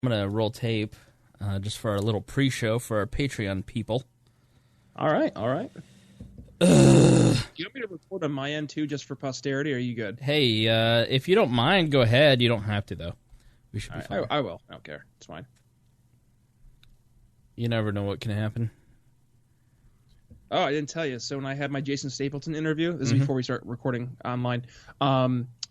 I'm going to roll tape just for our little pre-show for our Patreon people. All right. Do you want me to record on my end, too, just for posterity, or are you good? Hey, if you don't mind, go ahead. You don't have to, though. We should be fine. I will. I don't care. It's fine. You never know what can happen. Oh, I didn't tell you. So when I had my Jason Stapleton interview, this is before we start recording online,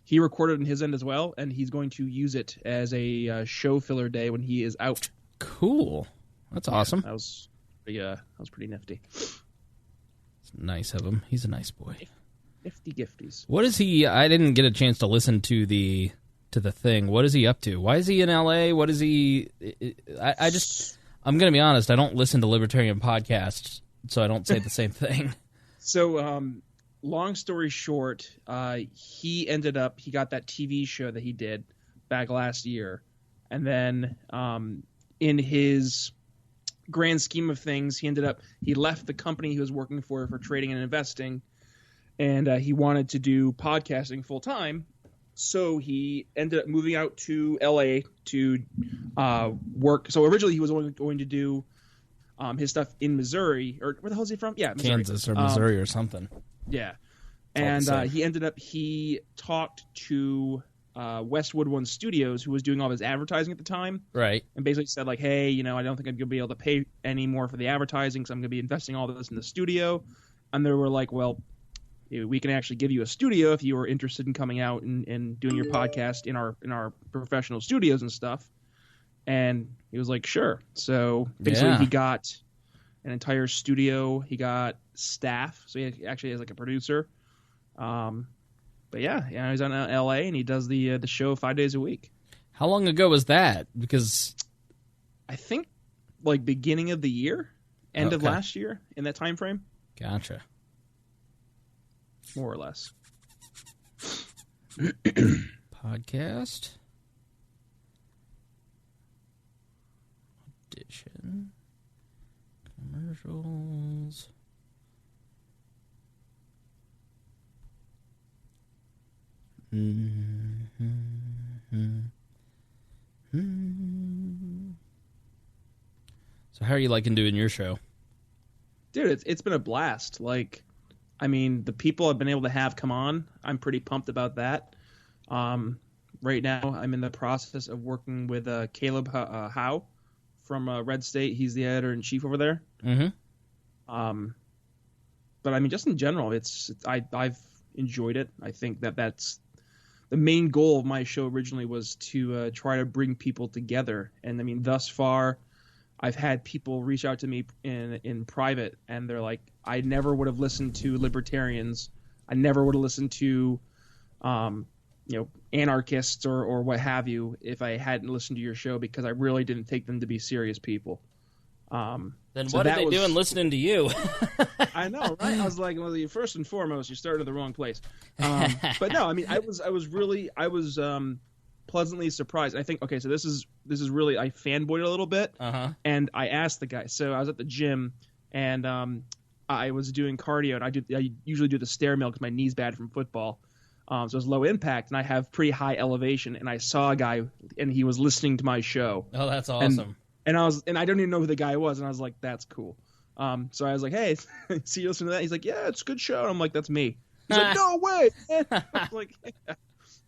he recorded on his end as well, and he's going to use it as a show filler day when he is out. Cool. That's awesome. That was pretty nifty. It's nice of him. He's a nice boy. Nifty gifties. What is he? I didn't get a chance to listen to the thing. What is he up to? Why is he in LA? What is he? I'm going to be honest. I don't listen to libertarian podcasts, so I don't say the same thing. So, long story short, he got that TV show that he did back last year. And then in his grand scheme of things, he left the company he was working for trading and investing, and he wanted to do podcasting full time. So he ended up moving out to LA to work. So originally he was only going to do his stuff in Missouri, or where the hell is he from? Yeah, Missouri. Kansas or Missouri or something. Yeah. And he talked to Westwood One Studios, who was doing all his advertising at the time. Right. And basically said, like, hey, I don't think I'm going to be able to pay any more for the advertising because I'm going to be investing all this in the studio. And they were like, well, we can actually give you a studio if you were interested in coming out and doing your podcast in our professional studios and stuff. And he was like, sure. So basically he got an entire studio. He got staff. So he actually has like a producer. But yeah, he's on LA and he does the show 5 days a week. How long ago was that? Because I think like beginning of the year, end of last year, in that time frame. Gotcha. More or less. Podcast edition commercials. So how are you liking doing your show? Dude, it's been a blast. Like, I mean, the people I've been able to have come on, I'm pretty pumped about that. Right now, I'm in the process of working with Caleb Howe from Red State. He's the editor-in-chief over there. Mm-hmm. But I mean, just in general, I've enjoyed it. I think that's the main goal of my show originally was to try to bring people together. And I mean, thus far, I've had people reach out to me in private, and they're like, I never would have listened to Libertarians. I never would have listened to, anarchists or what have you if I hadn't listened to your show, because I really didn't take them to be serious people. Then what are they doing listening to you? I know, right? I was like, well, first and foremost, you started in the wrong place. But no, I mean, I was pleasantly surprised. I think, okay, so this is really, I fanboyed a little bit, and I asked the guy. So I was at the gym, and I was doing cardio, and I usually do the stair mill because my knee's bad from football. So it was low impact, and I have pretty high elevation. And I saw a guy, and he was listening to my show. Oh, that's awesome. And I don't even know who the guy was, and I was like, that's cool. So I was like, hey, see you listen to that? He's like, yeah, it's a good show. And I'm like, that's me. He's like, no way. I was like, yeah.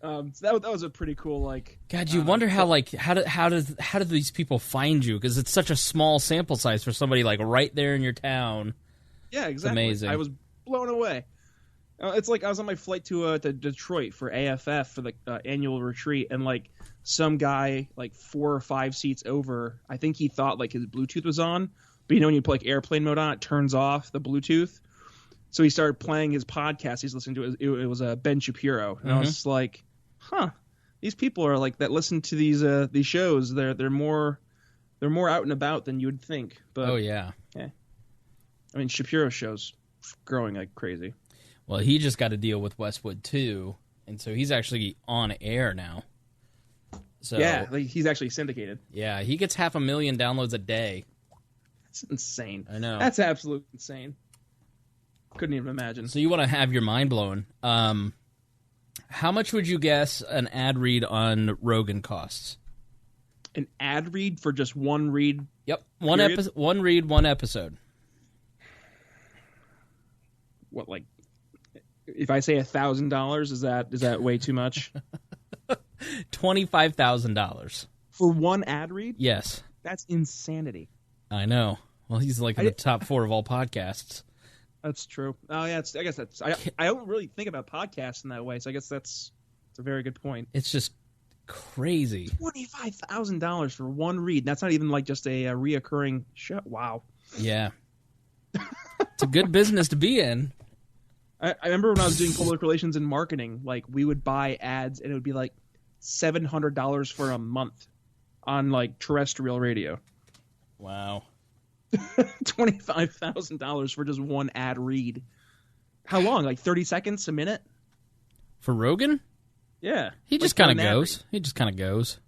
So that was a pretty cool, like. God, you wonder how do these people find you? Because it's such a small sample size for somebody like right there in your town. Yeah, exactly. It's amazing. I was blown away. It's like I was on my flight to Detroit for AFF for the annual retreat, and like some guy like 4 or 5 seats over, I think he thought like his Bluetooth was on, but when you put like airplane mode on, it turns off the Bluetooth. So he started playing his podcast. He's listening to it was Ben Shapiro, and I was like, huh, these people are like that listen to these shows. They're more out and about than you would think. But yeah. I mean, Shapiro show's growing like crazy. Well, he just got a deal with Westwood too, and so he's actually on air now. So yeah, like he's actually syndicated. Yeah, he gets 500,000 downloads a day. That's insane. I know. That's absolutely insane. Couldn't even imagine. So you want to have your mind blown. How much would you guess an ad read on Rogan costs? An ad read for just one read? Yep. One read, one episode. What, like, if I say $1,000, is that way too much? $25,000 for one ad read? Yes. That's insanity. I know. Well, he's like in the top 4 of all podcasts. That's true. Oh yeah, I guess that's. I don't really think about podcasts in that way, so I guess that's a very good point. It's just crazy. $25,000 for one read. That's not even like just a reoccurring show. Wow. Yeah. It's a good business to be in. I remember when I was doing public relations and marketing, like we would buy ads and it would be like $700 for a month on like terrestrial radio. Wow. $25,000 for just one ad read. How long? Like 30 seconds, a minute? For Rogan? Yeah. He just kind of goes. He just kind of goes.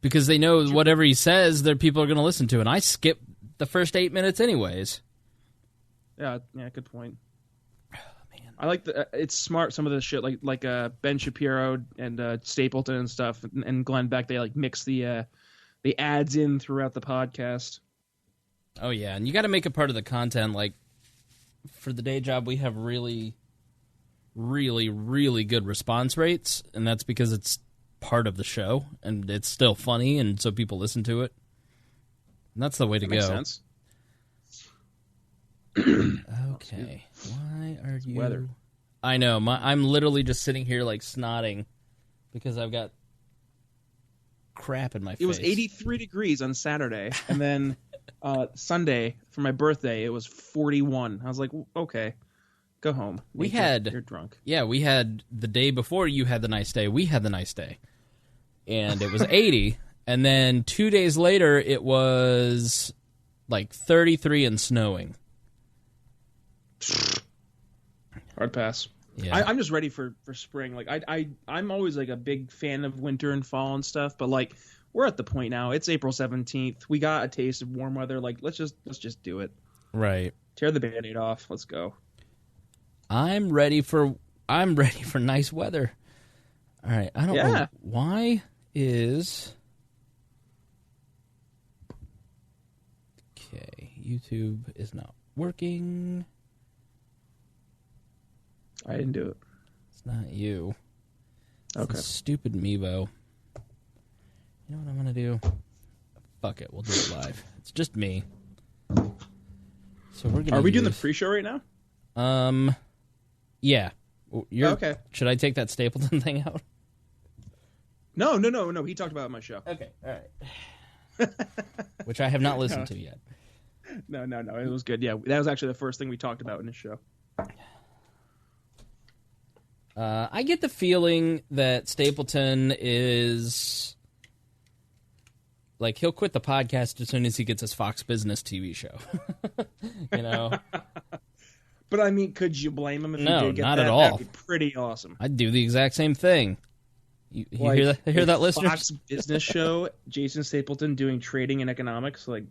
Because they know whatever he says, their people are going to listen to. And I skip the first 8 minutes anyways. Yeah, good point. I like it's smart, some of the shit like Ben Shapiro and Stapleton and stuff and Glenn Beck, they like mix the ads in throughout the podcast. Oh yeah, and you got to make it part of the content. Like for the day job, we have really, really, really good response rates, and that's because it's part of the show and it's still funny, and so people listen to it. And that's the way to go. Makes sense. Okay, why are you? Weather. I know. I'm literally just sitting here like snotting because I've got crap in my face. It was 83 degrees on Saturday, and then Sunday for my birthday it was 41. I was like, okay, go home. You're drunk. Yeah, we had the day before you had the nice day. We had the nice day, and it was 80. And then 2 days later, it was like 33 and snowing. Hard pass. Yeah. I'm just ready for spring. Like I'm always like a big fan of winter and fall and stuff, but like we're at the point now. It's April 17th. We got a taste of warm weather. Like let's just do it. Right. Tear the Band-Aid off. Let's go. I'm ready for nice weather. All right. I don't know why is okay. YouTube is not working. I didn't do it. It's not you. Okay. It's stupid Mevo. You know what I'm going to do? Fuck it. We'll do it live. It's just me. So we're gonna. Are we doing the pre-show right now? Yeah. Okay. Should I take that Stapleton thing out? No. He talked about it on my show. Okay. All right. Which I have not listened to yet. No. It was good. Yeah, that was actually the first thing we talked about in the show. I get the feeling that Stapleton is like he'll quit the podcast as soon as he gets his Fox Business TV show. You know. But I mean, could you blame him if he did get not that? At all. That'd be pretty awesome. I'd do the exact same thing. You hear that, listeners? Fox Business show, Jason Stapleton doing trading and economics, like,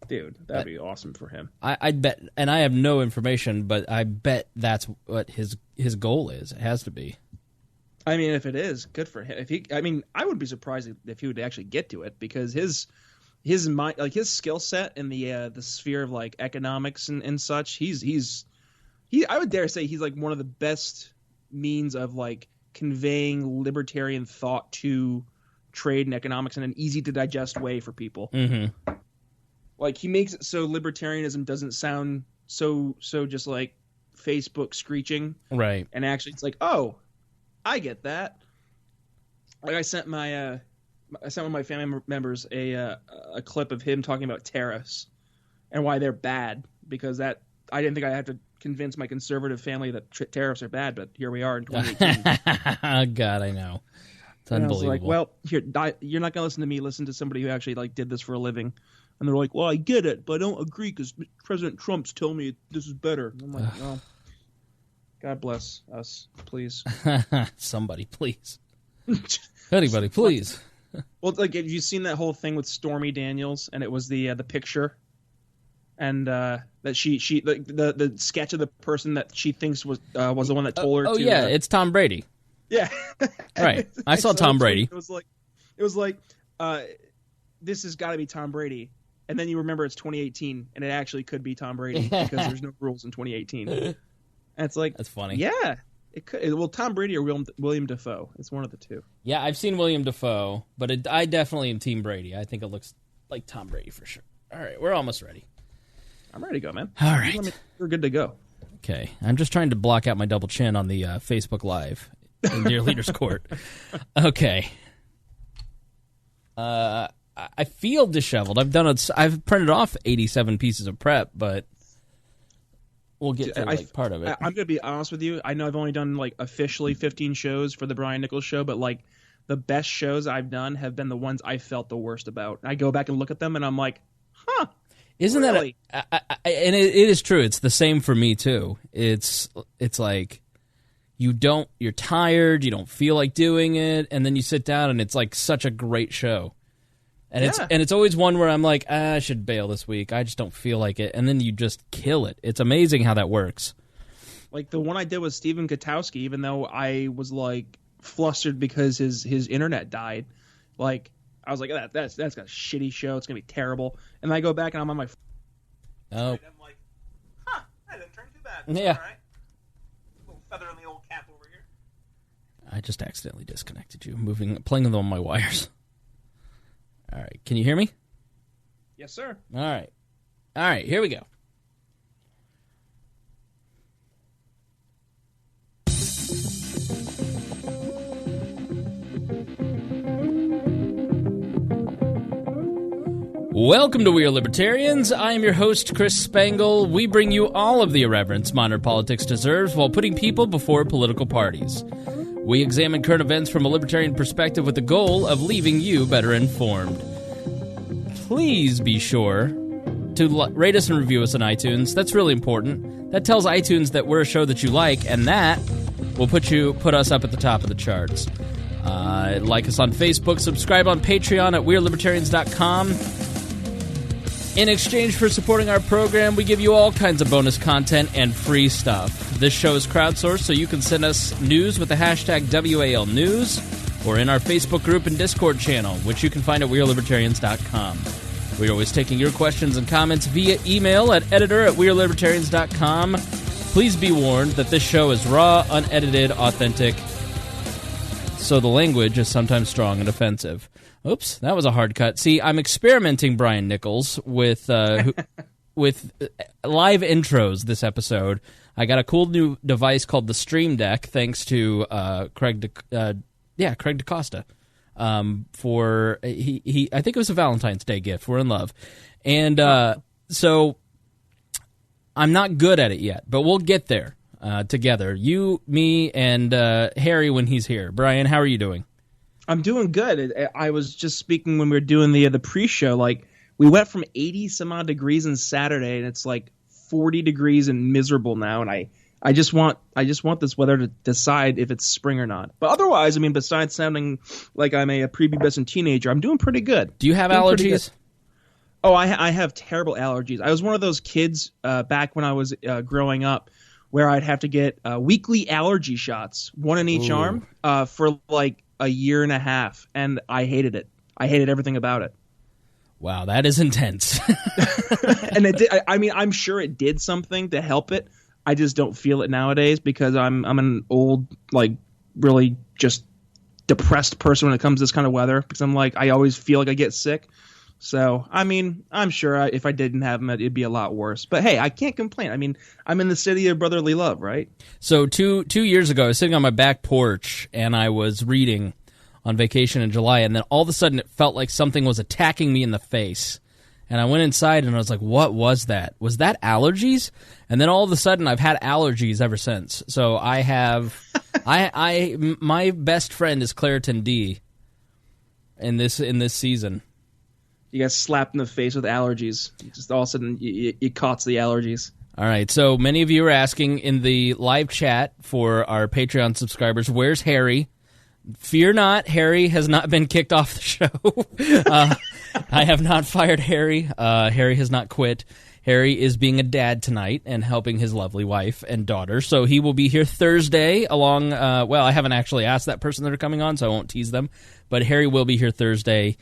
dude, that'd be awesome for him. I'd bet, and I have no information, but I bet that's what his goal is. It has to be. I mean, if it is, good for him. I would be surprised if he would actually get to it because his mind, like his skill set in the sphere of like economics and such, I would dare say he's like one of the best means of like conveying libertarian thought to trade and economics in an easy to digest way for people. Mm-hmm. Like he makes it so libertarianism doesn't sound so just like Facebook screeching, right? And actually, it's like, oh, I get that. Like I sent one of my family members a clip of him talking about tariffs and why they're bad because I didn't think I had to convince my conservative family that tariffs are bad, but here we are in 2018. God, I know. It's and unbelievable. I was like, well, here, you're not going to listen to me. Listen to somebody who actually like did this for a living. And they're like, well, I get it, but I don't agree because President Trump's telling me this is better. And I'm like, well, God bless us, please. Somebody, please. Anybody, please. Well, like, have you seen that whole thing with Stormy Daniels? And it was the picture, and that she the sketch of the person that she thinks was the one that told her. Oh yeah, it's Tom Brady. Yeah, right. I saw Tom Brady. It was like this has got to be Tom Brady. And then you remember it's 2018, and it actually could be Tom Brady because there's no rules in 2018. And it's like, that's funny. Yeah, it could. Well, Tom Brady or William Dafoe. It's one of the two. Yeah, I've seen William Dafoe, but I definitely am Team Brady. I think it looks like Tom Brady for sure. All right, we're almost ready. I'm ready to go, man. All right. We're good to go. Okay. I'm just trying to block out my double chin on the Facebook Live in Dear Leaders Court. Okay. I feel disheveled. I've printed off 87 pieces of prep, but we'll get to part of it. I'm going to be honest with you. I know I've only done like officially 15 shows for the Brian Nichols show, but like the best shows I've done have been the ones I felt the worst about. I go back and look at them and I'm like, huh. Isn't really? And it is true. It's the same for me too. It's like you're tired, you don't feel like doing it, and then you sit down and it's like such a great show. And it's always one where I'm like, I should bail this week. I just don't feel like it. And then you just kill it. It's amazing how that works. Like the one I did with Stephen Katowski, even though I was like flustered because his internet died, like I was like, that's got a shitty show. It's gonna be terrible. And I go back and I'm on my. Oh. I'm like, huh? That didn't turn too bad. Yeah. All right. Little feather in the old cap over here. I just accidentally disconnected you, playing them on my wires. All right, can you hear me? Yes, sir. All right, here we go. Welcome to We Are Libertarians. I am your host, Chris Spangle. We bring you all of the irreverence modern politics deserves while putting people before political parties. We examine current events from a libertarian perspective with the goal of leaving you better informed. Please be sure to rate us and review us on iTunes. That's really important. That tells iTunes that we're a show that you like, and that will put us up at the top of the charts. Like us on Facebook, subscribe on Patreon at WeareLibertarians.com. In exchange for supporting our program, we give you all kinds of bonus content and free stuff. This show is crowdsourced, so you can send us news with the hashtag WALNews, or in our Facebook group and Discord channel, which you can find at WeareLibertarians.com. We're always taking your questions and comments via email at editor@WeareLibertarians.com. Please be warned that this show is raw, unedited, authentic, so the language is sometimes strong and offensive. Oops, that was a hard cut. See, I'm experimenting, Brian Nichols, with live intros this episode. I got a cool new device called the Stream Deck, thanks to Craig DeCosta. For he I think it was a Valentine's Day gift. We're in love, and so I'm not good at it yet, but we'll get there together. You, me, and Harry when he's here. Brian, how are you doing? I'm doing good. I was just speaking when we were doing the pre-show. Like we went from 80 some odd degrees on Saturday, and it's like 40 degrees and miserable now. And I just want this weather to decide if it's spring or not. But otherwise, I mean, besides sounding like I'm a prepubescent teenager, I'm doing pretty good. Do you have allergies? Oh, I have terrible allergies. I was one of those kids back when I was growing up where I'd have to get weekly allergy shots, one in each arm, for like a year and a half, and I hated it. I hated everything about it. Wow, that is intense. And it did, I mean, I'm sure it did something to help it. I just don't feel it nowadays because I'm an old, like, really just depressed person when it comes to this kind of weather, because I'm like, I always feel like I get sick. So, I mean, I'm sure if I didn't have them, it'd be a lot worse. But hey, I can't complain. I mean, I'm in the city of brotherly love, right? So 2 years ago, I was sitting on my back porch, and I was reading on vacation in July, and then all of a sudden it felt like something was attacking me in the face. And I went inside, and I was like, what was that? Was that allergies? And then all of a sudden, I've had allergies ever since. So I have... my best friend is Claritin D in this season. You got slapped in the face with allergies. Just all of a sudden, you caught the allergies. All right, so many of you are asking in the live chat for our Patreon subscribers, where's Harry? Fear not, Harry has not been kicked off the show. I have not fired Harry. Harry has not quit. Harry is being a dad tonight and helping his lovely wife and daughter, so he will be here Thursday along, well, I haven't actually asked that person that are coming on, so I won't tease them, but Harry will be here Thursday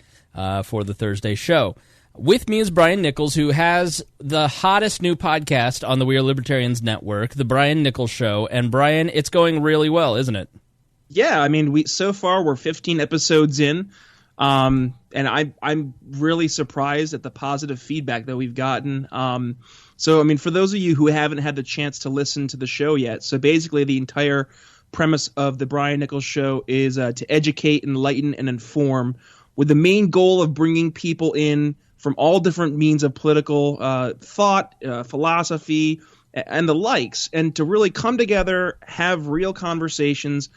for the Thursday show. With me is Brian Nichols, who has the hottest new podcast on the We Are Libertarians network, The Brian Nichols Show. And Brian, it's going really well, isn't it? Yeah, I mean, so far we're 15 episodes in, and I'm really surprised at the positive feedback that we've gotten. So, I mean, for those of you who haven't had the chance to listen to the show yet, so basically the entire premise of The Brian Nichols Show is to educate, enlighten, and inform, with the main goal of bringing people in from all different means of political thought, philosophy, and the likes, and to really come together, have real conversations.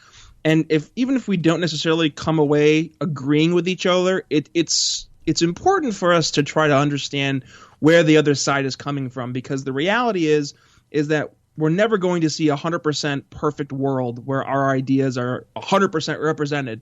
And even if we don't necessarily come away agreeing with each other, it's important for us to try to understand where the other side is coming from, because the reality is that we're never going to see 100% perfect world where our ideas are 100% represented.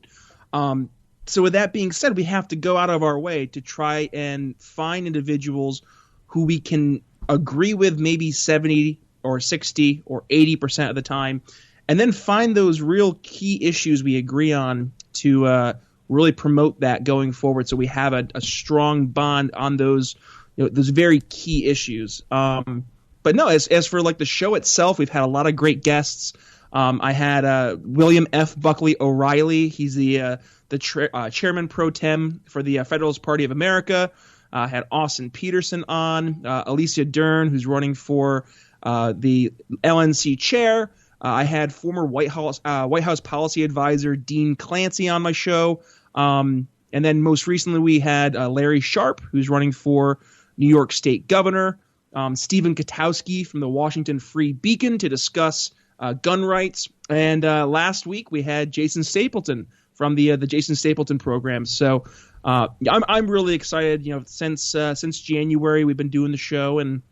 So with that being said, we have to go out of our way to try and find individuals who we can agree with maybe 70 or 60 or 80% of the time, and then find those real key issues we agree on to really promote that going forward, so we have a strong bond on those very key issues. But no, as for like the show itself, we've had a lot of great guests. I had William F. Buckley O'Reilly. He's the chairman pro tem for the Federalist Party of America. Had Austin Peterson on, Alicia Dern, who's running for the LNC chair. I had former White House policy advisor Dean Clancy on my show. And then most recently we had Larry Sharp, who's running for New York State governor. Stephen Katowski from the Washington Free Beacon to discuss gun rights. And last week we had Jason Stapleton from the Jason Stapleton program. So I'm really excited. Since January we've been doing the show, and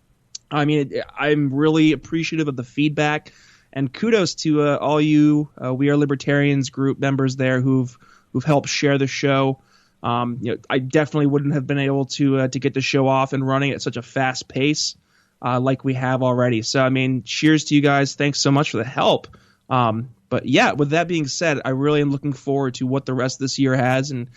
I mean I'm really appreciative of the feedback, and kudos to all you We Are Libertarians group members there who've helped share the show. I definitely wouldn't have been able to get the show off and running at such a fast pace like we have already. So I mean, cheers to you guys. Thanks so much for the help. But yeah, with that being said, I really am looking forward to what the rest of this year has and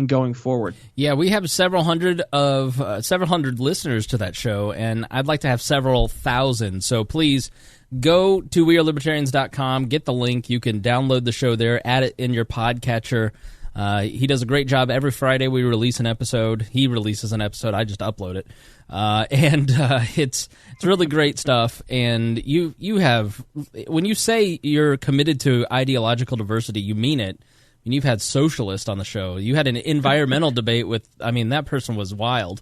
going forward. Yeah, we have several hundred listeners to that show, and I'd like to have several thousand. So please go to wearelibertarians.com, get the link. You can download the show there, add it in your podcatcher. He does a great job. Every Friday we release an episode. He releases an episode. I just upload it. And it's really great stuff. And you have, when you say you're committed to ideological diversity, you mean it. And you've had socialists on the show. You had an environmental debate with, I mean, that person was wild.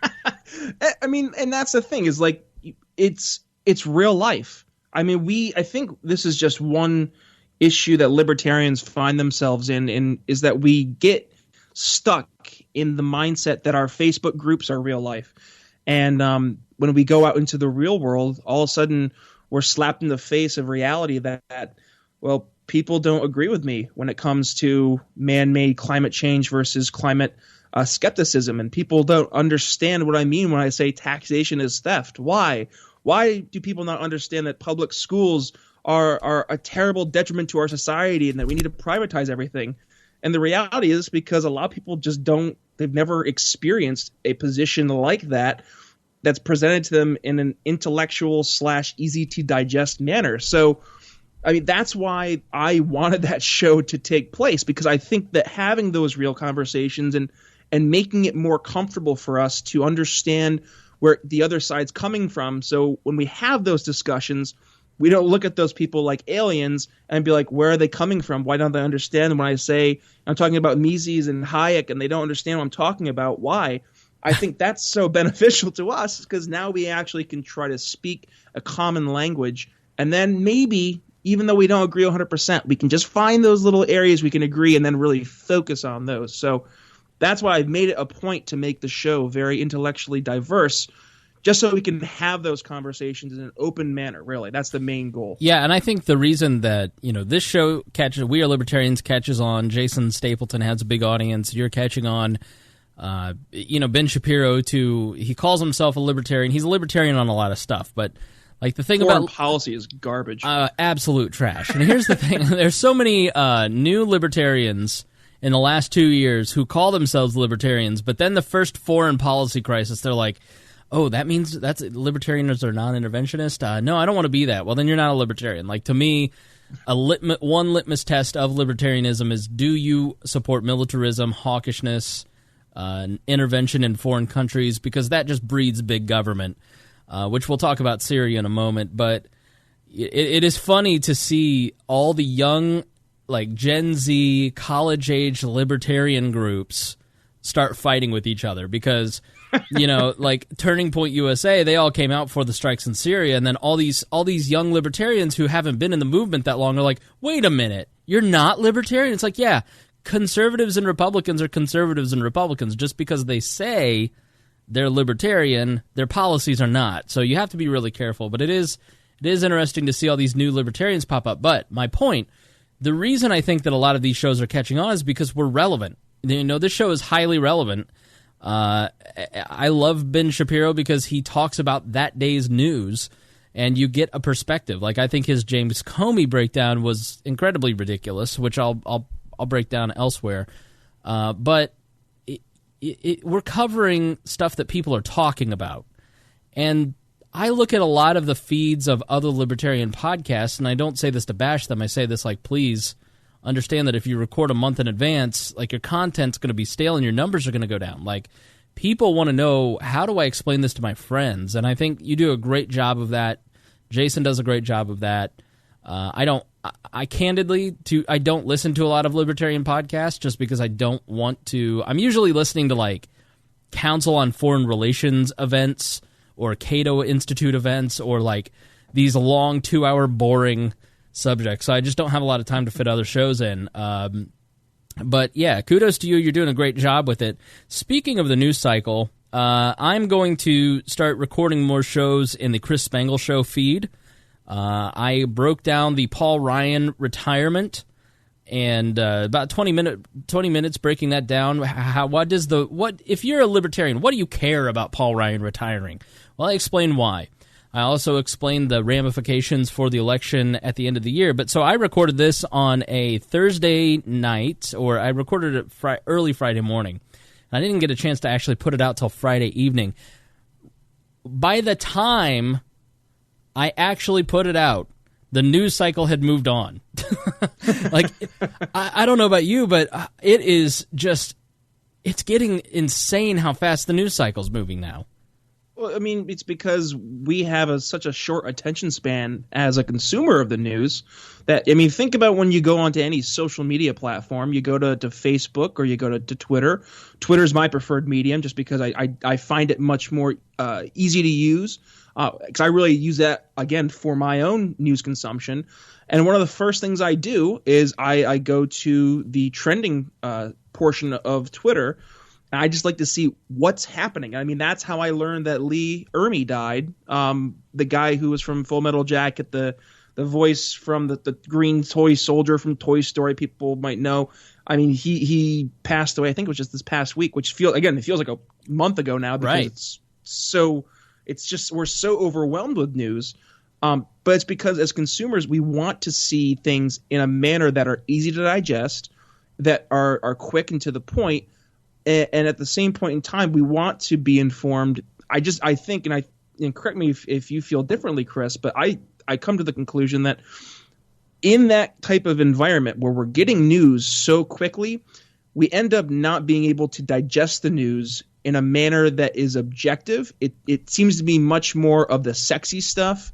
I mean, and that's the thing, is like, it's real life. I mean, I think this is just one issue that libertarians find themselves in is that we get stuck in the mindset that our Facebook groups are real life. And when we go out into the real world, all of a sudden we're slapped in the face of reality that well, people don't agree with me when it comes to man-made climate change versus climate skepticism. And people don't understand what I mean when I say taxation is theft. Why? Why do people not understand that public schools are a terrible detriment to our society and that we need to privatize everything? And the reality is because a lot of people just they've never experienced a position like that's presented to them in an intellectual / easy to digest manner. So, I mean, that's why I wanted that show to take place, because I think that having those real conversations and making it more comfortable for us to understand where the other side's coming from. So when we have those discussions, we don't look at those people like aliens and be like, where are they coming from? Why don't they understand when I say I'm talking about Mises and Hayek and they don't understand what I'm talking about? Why? I think that's so beneficial to us, because now we actually can try to speak a common language. And then maybe, even though we don't agree 100%, we can just find those little areas we can agree and then really focus on those. So that's why I've made it a point to make the show very intellectually diverse, just so we can have those conversations in an open manner, really. That's the main goal. Yeah, and I think the reason that, this show We Are Libertarians catches on, Jason Stapleton has a big audience, you're catching on, Ben Shapiro he calls himself a libertarian. He's a libertarian on a lot of stuff, but like the thing Foreign policy is garbage. Absolute trash. And here's the thing, there's so many new libertarians in the last 2 years who call themselves libertarians, but then the first foreign policy crisis, they're like, oh, that means that's libertarians are non-interventionist? No, I don't want to be that. Well, then you're not a libertarian. Like, to me, one litmus test of libertarianism is, do you support militarism, hawkishness, intervention in foreign countries? Because that just breeds big government, which we'll talk about Syria in a moment. But it is funny to see all the young, like Gen Z, college-age libertarian groups start fighting with each other because, you know, like Turning Point USA, they all came out for the strikes in Syria, and then all these young libertarians who haven't been in the movement that long are like, wait a minute, you're not libertarian? It's like, yeah, conservatives and Republicans are conservatives and Republicans. Just because they say they're libertarian, their policies are not. So you have to be really careful. But it is interesting to see all these new libertarians pop up. But my point, the reason I think that a lot of these shows are catching on is because we're relevant. You know, this show is highly relevant. I love Ben Shapiro because he talks about that day's news, and you get a perspective. Like, I think his James Comey breakdown was incredibly ridiculous, which I'll break down elsewhere. But we're covering stuff that people are talking about, and I look at a lot of the feeds of other libertarian podcasts, and I don't say this to bash them. I say this like, please understand that if you record a month in advance, like, your content's going to be stale and your numbers are going to go down. Like, people want to know, how do I explain this to my friends? And I think you do a great job of that. Jason does a great job of that. I don't listen to a lot of libertarian podcasts just because I don't want to. I'm usually listening to, like, Council on Foreign Relations events or Cato Institute events or, like, these long 2-hour boring subjects. So I just don't have a lot of time to fit other shows in. But yeah, kudos to you. You're doing a great job with it. Speaking of the news cycle, I'm going to start recording more shows in the Chris Spangle Show feed. I broke down the Paul Ryan retirement and about 20 minutes breaking that down. If you're a libertarian, what do you care about Paul Ryan retiring? Well, I explain why. I also explained the ramifications for the election at the end of the year. But so I recorded this on a Thursday night, or I recorded it early Friday morning. I didn't get a chance to actually put it out till Friday evening. By the time I actually put it out, the news cycle had moved on. Like, I don't know about you, but it's getting insane how fast the news cycle's moving now. Well, I mean, it's because we have such a short attention span as a consumer of the news that, I mean, think about when you go onto any social media platform. You go to Facebook or you go to Twitter. Twitter's my preferred medium just because I find it much more easy to use because I really use that, again, for my own news consumption. And one of the first things I do is I go to the trending portion of Twitter. I just like to see what's happening. I mean, that's how I learned that Lee Ermey died. The guy who was from Full Metal Jacket, the voice from the green toy soldier from Toy Story, people might know. I mean, he passed away. I think it was just this past week, which feels like a month ago now because right. It's just we're so overwhelmed with news. But it's because as consumers, we want to see things in a manner that are easy to digest, that are quick and to the point. And at the same point in time, we want to be informed. I think, and correct me if you feel differently, Chris, but I come to the conclusion that in that type of environment where we're getting news so quickly, we end up not being able to digest the news in a manner that is objective. It seems to be much more of the sexy stuff,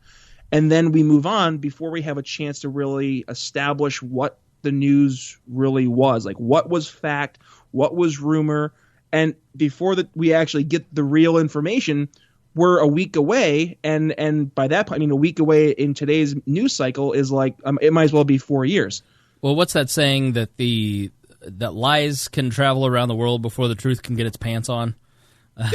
and then we move on before we have a chance to really establish what the news really was. Like, what was fact, what was rumor, and before we actually get the real information, we're a week away, and by that point, I mean, a week away in today's news cycle is like it might as well be 4 years. Well, what's that saying that that lies can travel around the world before the truth can get its pants on?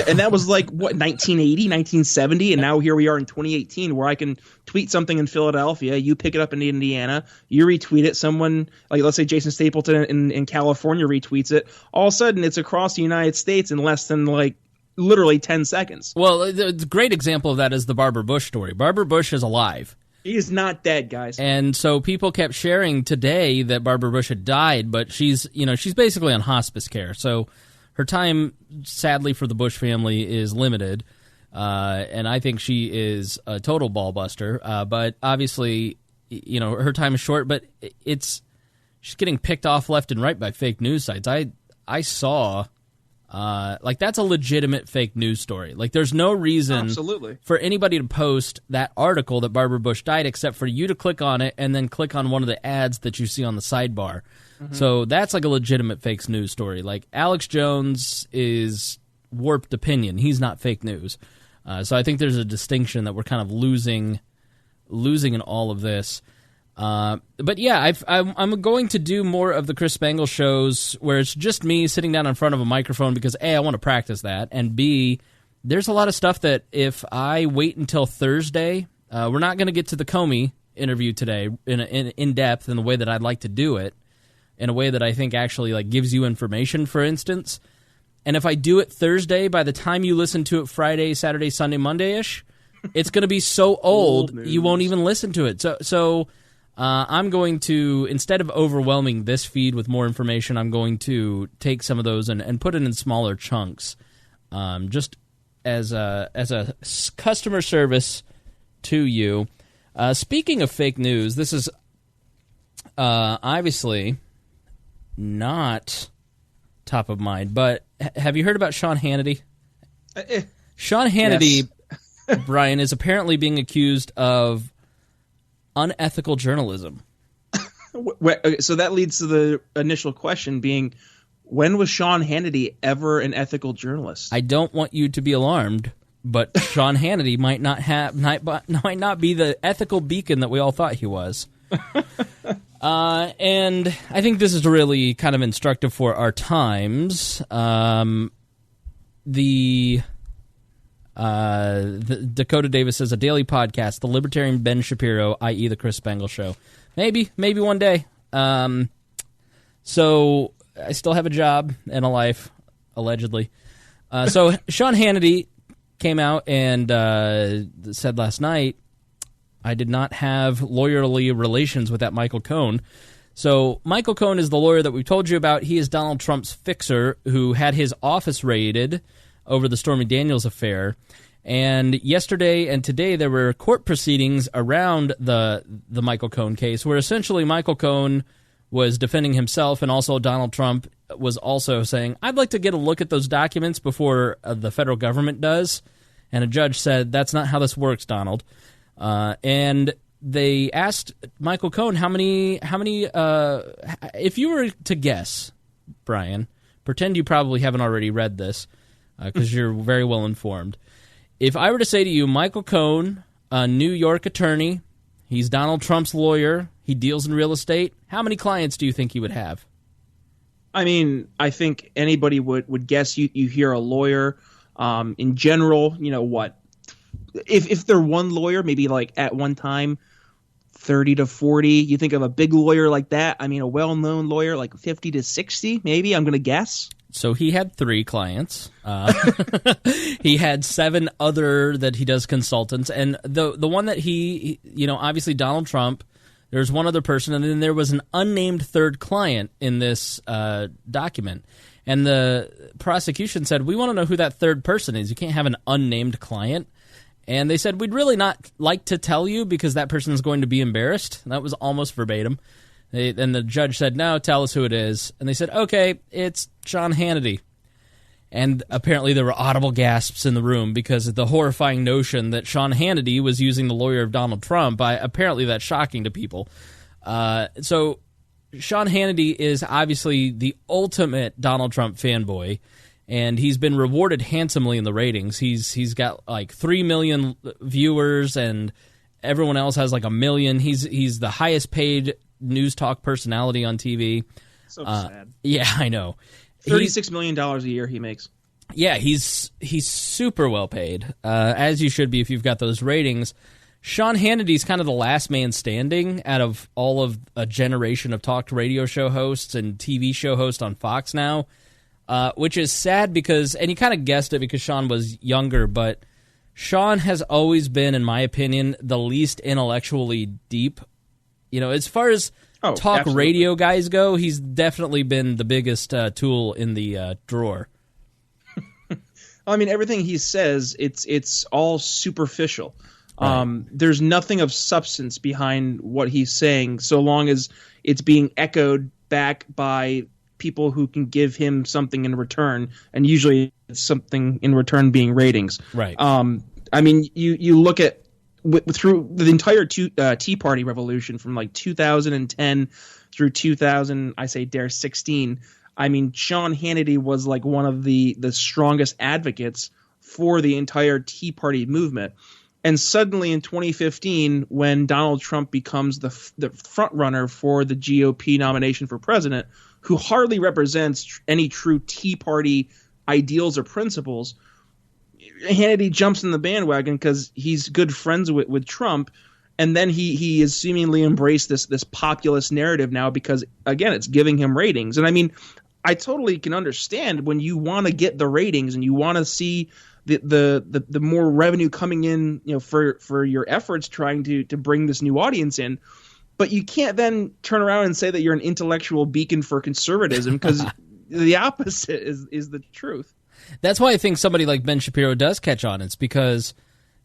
And that was like, what, 1980, 1970, and now here we are in 2018 where I can tweet something in Philadelphia, you pick it up in Indiana, you retweet it, someone, like let's say Jason Stapleton in California retweets it, all of a sudden it's across the United States in less than like literally 10 seconds. Well, the great example of that is the Barbara Bush story. Barbara Bush is alive. He is not dead, guys. And so people kept sharing today that Barbara Bush had died, but she's basically on hospice care. So her time, sadly for the Bush family, is limited. And I think she is a total ball buster. But obviously, her time is short, but she's getting picked off left and right by fake news sites. I saw, that's a legitimate fake news story. Like, there's no reason for anybody to post that article that Barbara Bush died except for you to click on it and then click on one of the ads that you see on the sidebar. Mm-hmm. So that's like a legitimate fake news story. Like, Alex Jones is warped opinion. He's not fake news. So I think there's a distinction that we're kind of losing in all of this. But yeah, I'm going to do more of the Chris Spangle shows where it's just me sitting down in front of a microphone because A, I want to practice that, and B, there's a lot of stuff that if I wait until Thursday, we're not going to get to the Comey interview today in depth in the way that I'd like to do it, in a way that I think actually gives you information, for instance. And if I do it Thursday, by the time you listen to it Friday, Saturday, Sunday, Monday-ish, it's going to be so old you won't even listen to it. So I'm going to, instead of overwhelming this feed with more information, I'm going to take some of those and put it in smaller chunks, just as a customer service to you. Speaking of fake news, this is obviously not top of mind, but have you heard about Sean Hannity? Sean Hannity, yes. Brian, is apparently being accused of unethical journalism. So that leads to the initial question being, when was Sean Hannity ever an ethical journalist? I don't want you to be alarmed, but Sean Hannity might not be the ethical beacon that we all thought he was. And I think this is really kind of instructive for our times. The Dakota Davis says, a daily podcast, the Libertarian Ben Shapiro, i.e. the Chris Spangle Show. Maybe one day. So I still have a job and a life, allegedly. So Sean Hannity came out and said last night, I did not have lawyerly relations with that Michael Cohen. So Michael Cohen is the lawyer that we told you about. He is Donald Trump's fixer who had his office raided over the Stormy Daniels affair. And yesterday and today there were court proceedings around the Michael Cohen case where essentially Michael Cohen was defending himself, and also Donald Trump was also saying, I'd like to get a look at those documents before the federal government does. And a judge said, that's not how this works, Donald. And they asked Michael Cohen how many if you were to guess, Brian, pretend you probably haven't already read this because you're very well informed. If I were to say to you, Michael Cohen, a New York attorney, he's Donald Trump's lawyer, he deals in real estate, how many clients do you think he would have? I mean, I think anybody would guess you hear a lawyer. In general, what? If they're one lawyer, maybe at one time, 30 to 40. You think of a big lawyer like that. I mean, a well-known lawyer, 50 to 60, maybe, I'm going to guess. So he had 3 clients. He had 7 other that he does consultants. And the one that he obviously Donald Trump, there's one other person, and then there was an unnamed third client in this document. And the prosecution said, we want to know who that third person is. You can't have an unnamed client. And they said, we'd really not like to tell you because that person is going to be embarrassed. And that was almost verbatim. And the judge said, no, tell us who it is. And they said, okay, it's Sean Hannity. And apparently there were audible gasps in the room because of the horrifying notion that Sean Hannity was using the lawyer of Donald Trump. Apparently that's shocking to people. So Sean Hannity is obviously the ultimate Donald Trump fanboy. And he's been rewarded handsomely in the ratings. He's got 3 million viewers, and everyone else has 1 million. He's the highest paid news talk personality on TV. So sad. Yeah, I know. $36 million a year he makes. Yeah, he's super well paid, as you should be if you've got those ratings. Sean Hannity's kind of the last man standing out of all of a generation of talk radio show hosts and TV show hosts on Fox now. Which is sad because, and you kind of guessed it because Sean was younger, but Sean has always been, in my opinion, the least intellectually deep. As far as talk absolutely. radio guys go, he's definitely been the biggest tool in the drawer. I mean, everything he says, it's all superficial. Right. There's nothing of substance behind what he's saying, so long as it's being echoed back by people who can give him something in return, and usually it's something in return being ratings. Right. I mean, you look at through the entire Tea Party revolution from like 2010 through 2016. I mean, Sean Hannity was like one of the strongest advocates for the entire Tea Party movement. And suddenly in 2015, when Donald Trump becomes the front runner for the GOP nomination for president, who hardly represents any true Tea Party ideals or principles, Hannity jumps in the bandwagon because he's good friends with Trump. And then he has seemingly embraced this populist narrative now because, again, it's giving him ratings. And I mean, I totally can understand when you want to get the ratings and you want to see the more revenue coming in, for your efforts trying to bring this new audience in. But you can't then turn around and say that you're an intellectual beacon for conservatism, because the opposite is the truth. That's why I think somebody like Ben Shapiro does catch on. It's because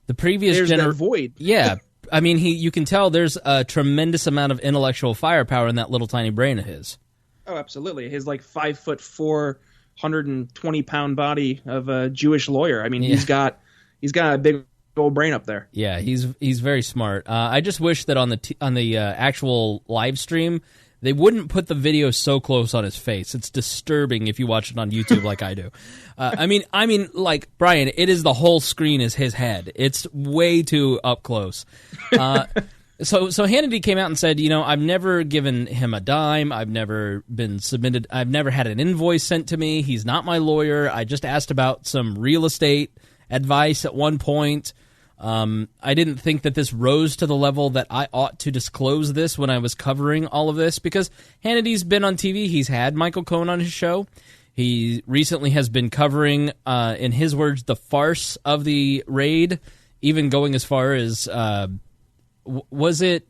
the previous that void. Yeah. I mean, you can tell there's a tremendous amount of intellectual firepower in that little tiny brain of his. Oh, absolutely. His like 5'4", 120-pound body of a Jewish lawyer. I mean, he's got a big old brain up there. Yeah, he's very smart. I just wish that on the actual live stream they wouldn't put the video so close on his face. It's disturbing if you watch it on YouTube like I do. I mean, like Brian, it is the whole screen is his head. It's way too up close. So Hannity came out and said, I've never given him a dime. I've never been submitted. I've never had an invoice sent to me. He's not my lawyer. I just asked about some real estate advice at one point. I didn't think that this rose to the level that I ought to disclose this when I was covering all of this, because Hannity's been on TV. He's had Michael Cohen on his show. He recently has been covering, in his words, the farce of the raid, even going as far as... was it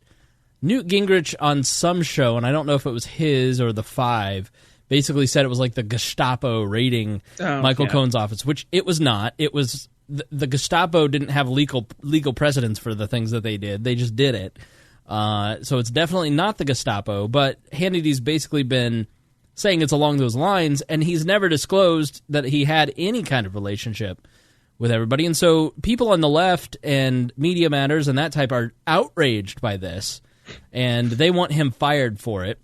Newt Gingrich on some show, and I don't know if it was his or the Five, basically said it was like the Gestapo raiding Michael Cohen's office, which it was not. It was the Gestapo didn't have legal precedence for the things that they did. They just did it. So it's definitely not the Gestapo, but Hannity's basically been saying it's along those lines, and he's never disclosed that he had any kind of relationship with everybody. And so people on the left and Media Matters and that type are outraged by this, and they want him fired for it.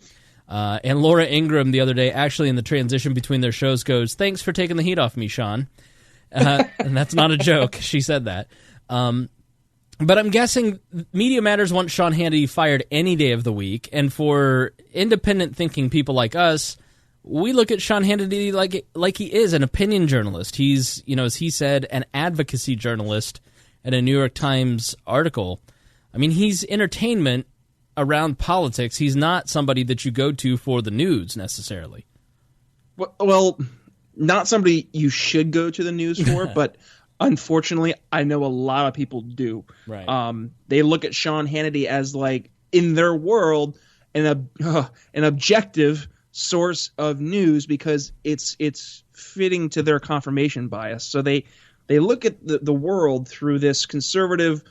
And Laura Ingraham the other day, actually in the transition between their shows, goes, "Thanks for taking the heat off me, Sean." And that's not a joke. She said that. But I'm guessing Media Matters want Sean Hannity fired any day of the week. And for independent thinking people like us, we look at Sean Hannity like he is an opinion journalist. He's, as he said, an advocacy journalist at a New York Times article. I mean, he's entertainment around politics. He's not somebody that you go to for the news necessarily. Well, not somebody you should go to the news for, but unfortunately, I know a lot of people do. Right. They look at Sean Hannity as, like, in their world, an objective source of news because it's fitting to their confirmation bias. So they look at the world through this conservative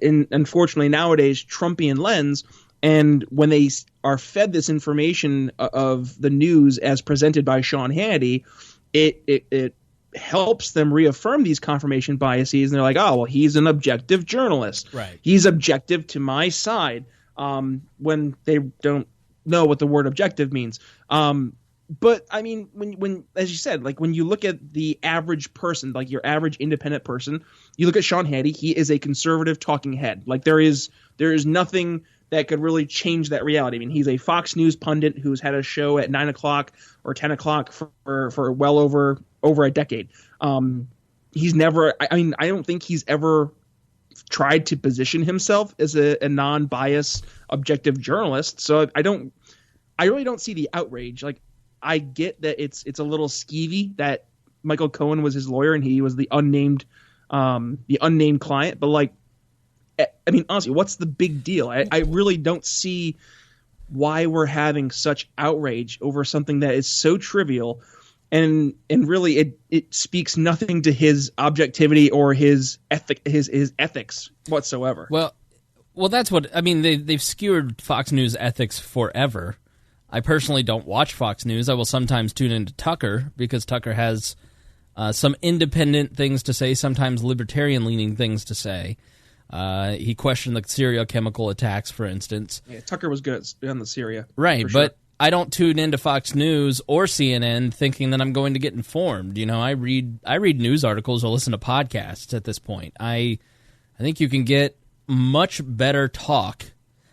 and unfortunately nowadays Trumpian lens, and when they are fed this information of the news as presented by Sean Hannity, it helps them reaffirm these confirmation biases, and they're like, oh, well, he's an objective journalist. Right. He's objective to my side, when they don't know what the word objective means. But I mean, when as you said, like when you look at the average person, like your average independent person, you look at Sean Hannity, he is a conservative talking head. Like there is nothing that could really change that reality. I mean, he's a Fox News pundit who's had a show at 9 o'clock or 10 o'clock for well over a decade. He's never, I mean, I don't think he's ever tried to position himself as a non-biased, objective journalist. So I really don't see the outrage. Like, I get that it's a little skeevy that Michael Cohen was his lawyer and he was the unnamed the unnamed client. But like, I mean, honestly, what's the big deal? I really don't see why we're having such outrage over something that is so trivial, and really it speaks nothing to his objectivity or his ethics whatsoever. Well, that's what I mean. They've skewered Fox News ethics forever. I personally don't watch Fox News. I will sometimes tune into Tucker because Tucker has some independent things to say, sometimes libertarian-leaning things to say. He questioned the Syria chemical attacks, for instance. Yeah, Tucker was good on the Syria. Right, sure. But I don't tune into Fox News or CNN thinking that I'm going to get informed. You know, I read news articles or listen to podcasts at this point. I think you can get much better talk.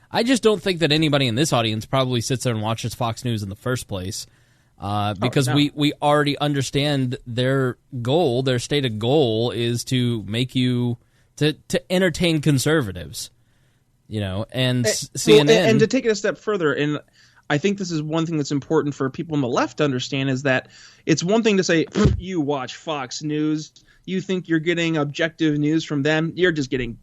I just don't think that anybody in this audience probably sits there and watches Fox News in the first place because we already understand their goal, their stated goal is to make you to entertain conservatives, you know, and CNN. And to take it a step further, and I think this is one thing that's important for people on the left to understand, is that it's one thing to say, you watch Fox News, you think you're getting objective news from them, you're just getting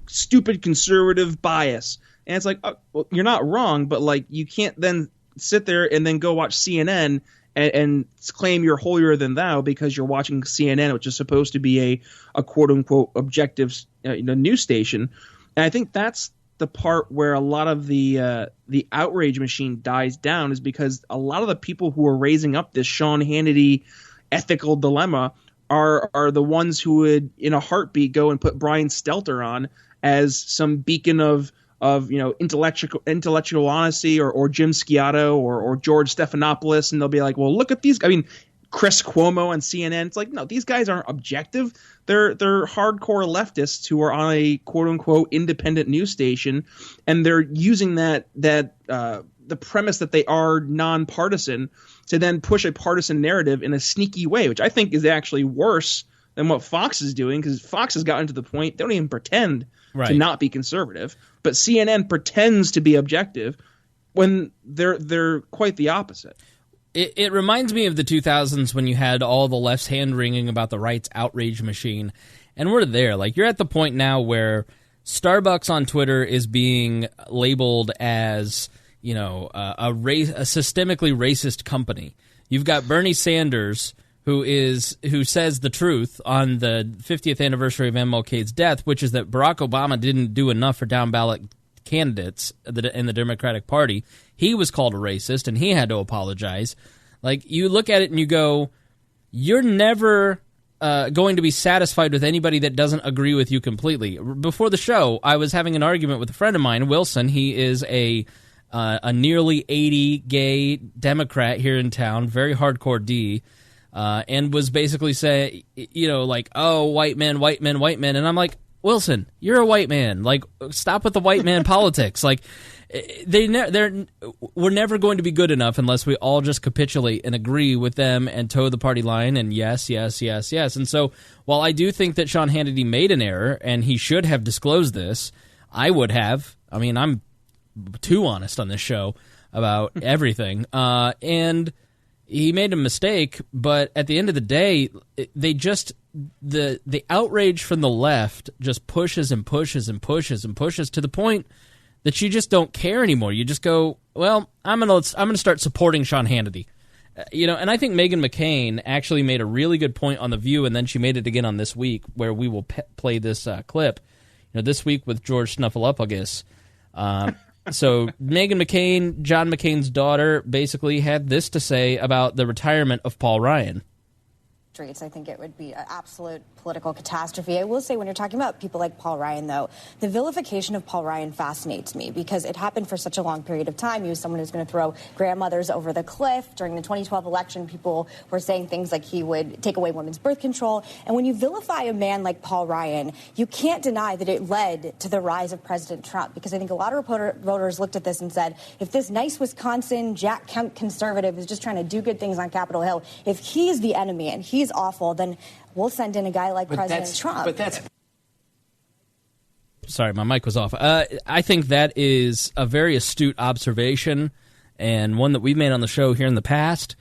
stupid conservative bias. And it's like, well, you're not wrong, but like you can't then sit there and then go watch CNN and claim you're holier than thou because you're watching CNN, which is supposed to be a quote unquote objective news station. And I think that's the part where a lot of the outrage machine dies down, is because a lot of the people who are raising up this Sean Hannity ethical dilemma are the ones who would in a heartbeat go and put Brian Stelter on as some beacon of intellectual honesty, or Jim Sciotto or George Stephanopoulos, and they'll be like, well, look at these. I mean, Chris Cuomo on CNN. It's like, no, these guys aren't objective. They're hardcore leftists who are on a quote unquote independent news station, and they're using that the premise that they are nonpartisan to then push a partisan narrative in a sneaky way, which I think is actually worse than what Fox is doing, because Fox has gotten to the point they don't even pretend to not be conservative, but CNN pretends to be objective when they're quite the opposite. It reminds me of the 2000s when you had all the left's hand-wringing about the right's outrage machine, and we're there. Like, you're at the point now where Starbucks on Twitter is being labeled as, you know, a systemically racist company. You've got Bernie Sanders, who says the truth on the 50th anniversary of MLK's death, which is that Barack Obama didn't do enough for down-ballot candidates in the Democratic Party. He was called a racist, and he had to apologize. Like, you look at it and you go, you're never going to be satisfied with anybody that doesn't agree with you completely. Before the show, I was having an argument with a friend of mine, Wilson. He is a nearly 80 gay Democrat here in town, very hardcore D, and was basically saying, you know, like, oh, white men, white men, white men. And I'm like, Wilson, you're a white man. Like, stop with the white man politics. Like, we're never going to be good enough unless we all just capitulate and agree with them and toe the party line and yes, yes, yes, yes. And so while I do think that Sean Hannity made an error and he should have disclosed this, I would have. I mean, I'm too honest on this show about everything. And he made a mistake, but at the end of the day, they just the outrage from the left just pushes and pushes and pushes and pushes to the point that you just don't care anymore. You just go, well, I'm gonna start supporting Sean Hannity, you know. And I think Meghan McCain actually made a really good point on The View, and then she made it again on This Week, where we will play this clip. You know, This Week with George Snuffleupagus. So Meghan McCain, John McCain's daughter, basically had this to say about the retirement of Paul Ryan. I think it would be an absolute political catastrophe. I will say, when you're talking about people like Paul Ryan, though, the vilification of Paul Ryan fascinates me because it happened for such a long period of time. He was someone who's going to throw grandmothers over the cliff. During the 2012 election, people were saying things like he would take away women's birth control. And when you vilify a man like Paul Ryan, you can't deny that it led to the rise of President Trump, because I think a lot of voters looked at this and said, if this nice Wisconsin Jack Kemp conservative is just trying to do good things on Capitol Hill, if he's the enemy and he's awful, then we'll send in a guy like President Trump. But that's... Sorry, my mic was off. I think that is a very astute observation, and one that we've made on the show here in the past.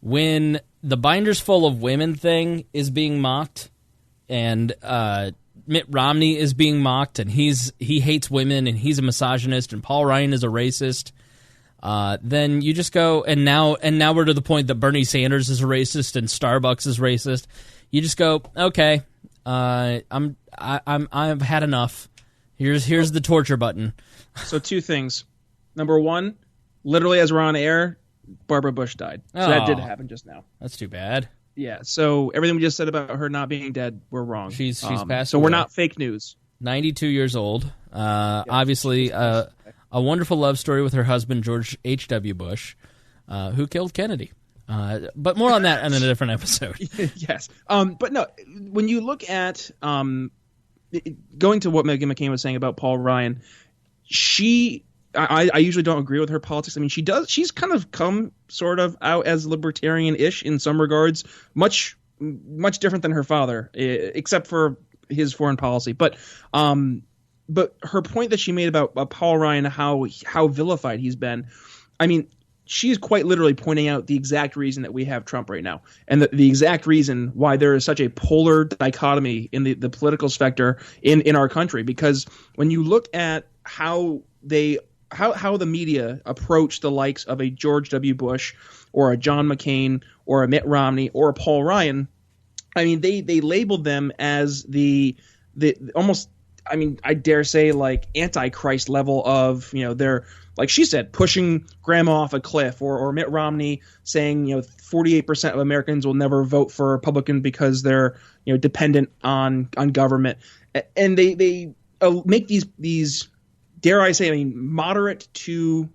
When the binders full of women thing is being mocked, and Mitt Romney is being mocked, and he hates women, and he's a misogynist, and Paul Ryan is a racist, then you just go, and now we're to the point that Bernie Sanders is a racist and Starbucks is racist. You just go, okay, I've had enough. Here's the torture button. So 2 things. Number 1, literally as we're on air, Barbara Bush died. So that did happen just now. That's too bad. Yeah. So everything we just said about her not being dead, we're wrong. She's passed So away. We're not fake news. 92 years old. Obviously, a wonderful love story with her husband, George H.W. Bush, who killed Kennedy. But more on that in a different episode. Yes. But no, when you look at going to what Meghan McCain was saying about Paul Ryan, I usually don't agree with her politics. I mean, she's kind of come sort of out as libertarian-ish in some regards, much different than her father, except for his foreign policy. But her point that she made about Paul Ryan, how vilified he's been, I mean, she's quite literally pointing out the exact reason that we have Trump right now, and the exact reason why there is such a polar dichotomy in the political specter in our country. Because when you look at how the media approach the likes of a George W. Bush or a John McCain or a Mitt Romney or a Paul Ryan, I mean, they labeled them as the almost, I mean, I dare say like Antichrist level of, they're, like she said, pushing grandma off a cliff, or Mitt Romney saying, 48% of Americans will never vote for a Republican because they're, dependent on government. And they make these, dare I say, moderate to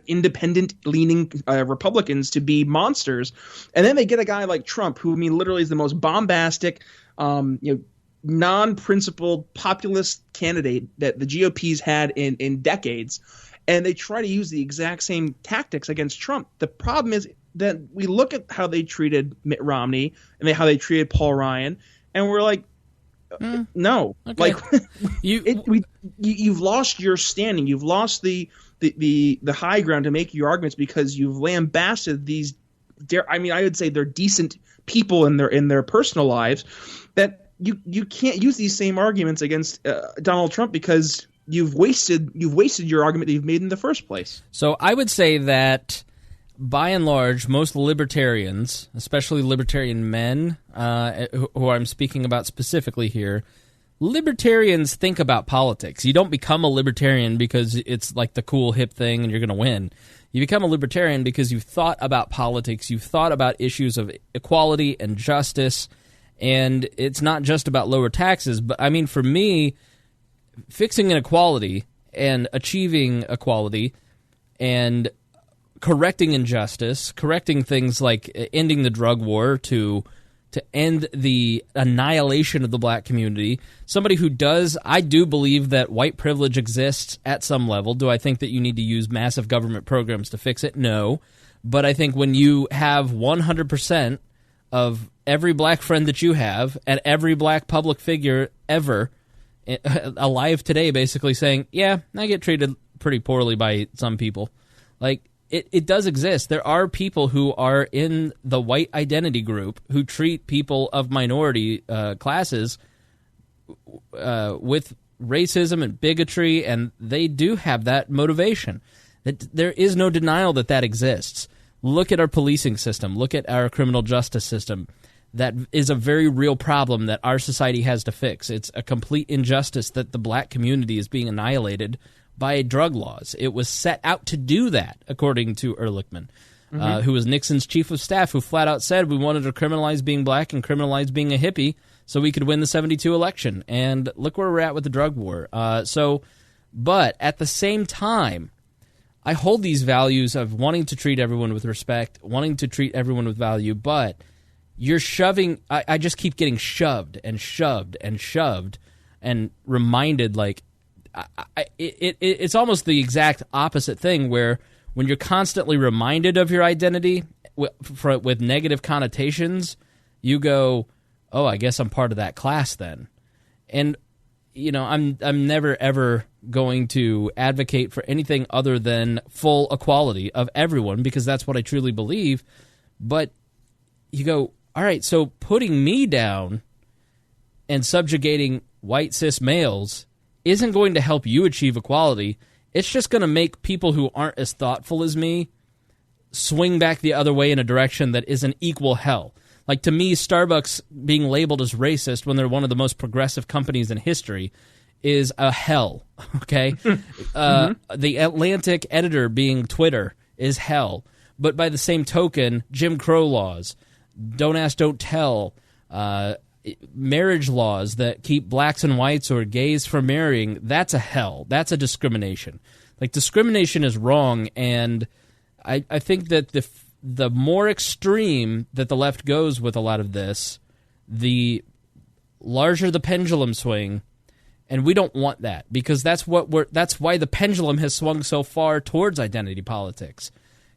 independent-leaning Republicans to be monsters, and then they get a guy like Trump, who literally is the most bombastic, non-principled populist candidate that the GOP's had in decades, and they try to use the exact same tactics against Trump. The problem is that we look at how they treated Mitt Romney and how they treated Paul Ryan, and we're like, no, okay. Like you've lost your standing. You've lost the high ground to make your arguments because you've lambasted these. I would say they're decent people in their personal lives. That you can't use these same arguments against Donald Trump because you've wasted your argument that you've made in the first place. So I would say that, by and large, most libertarians, especially libertarian men, who I'm speaking about specifically here, libertarians think about politics. You don't become a libertarian because it's like the cool hip thing and you're going to win. You become a libertarian because you've thought about politics, you've thought about issues of equality and justice, and it's not just about lower taxes. But, I mean, for me, fixing inequality and achieving equality and correcting injustice, correcting things like ending the drug war to end the annihilation of the black community. Somebody who I do believe that white privilege exists at some level. Do I think that you need to use massive government programs to fix it? No. But I think when you have 100% of every black friend that you have and every black public figure ever alive today basically saying, yeah, I get treated pretty poorly by some people, like, It does exist. There are people who are in the white identity group who treat people of minority classes with racism and bigotry, and they do have that motivation. There is no denial that exists. Look at our policing system. Look at our criminal justice system. That is a very real problem that our society has to fix. It's a complete injustice that the black community is being annihilated by drug laws. It was set out to do that, according to Ehrlichman, who was Nixon's chief of staff, who flat out said we wanted to criminalize being black and criminalize being a hippie so we could win the 72 election. And look where we're at with the drug war. But at the same time, I hold these values of wanting to treat everyone with respect, wanting to treat everyone with value, but you're shoving, I just keep getting shoved and shoved and shoved and reminded, like, it's almost the exact opposite thing, where when you're constantly reminded of your identity with negative connotations, you go, oh, I guess I'm part of that class then. And, I'm never, ever going to advocate for anything other than full equality of everyone, because that's what I truly believe. But you go, all right, so putting me down and subjugating white cis males isn't going to help you achieve equality. It's just going to make people who aren't as thoughtful as me swing back the other way in a direction that is an equal hell. Like, to me, Starbucks being labeled as racist when they're one of the most progressive companies in history is a hell, okay? The Atlantic editor being Twitter is hell. But by the same token, Jim Crow laws, don't ask, don't tell, marriage laws that keep blacks and whites or gays from marrying, that's a hell. That's a discrimination. Like, discrimination is wrong, and I think that the more extreme that the left goes with a lot of this, the larger the pendulum swing, and we don't want that, because that's why the pendulum has swung so far towards identity politics.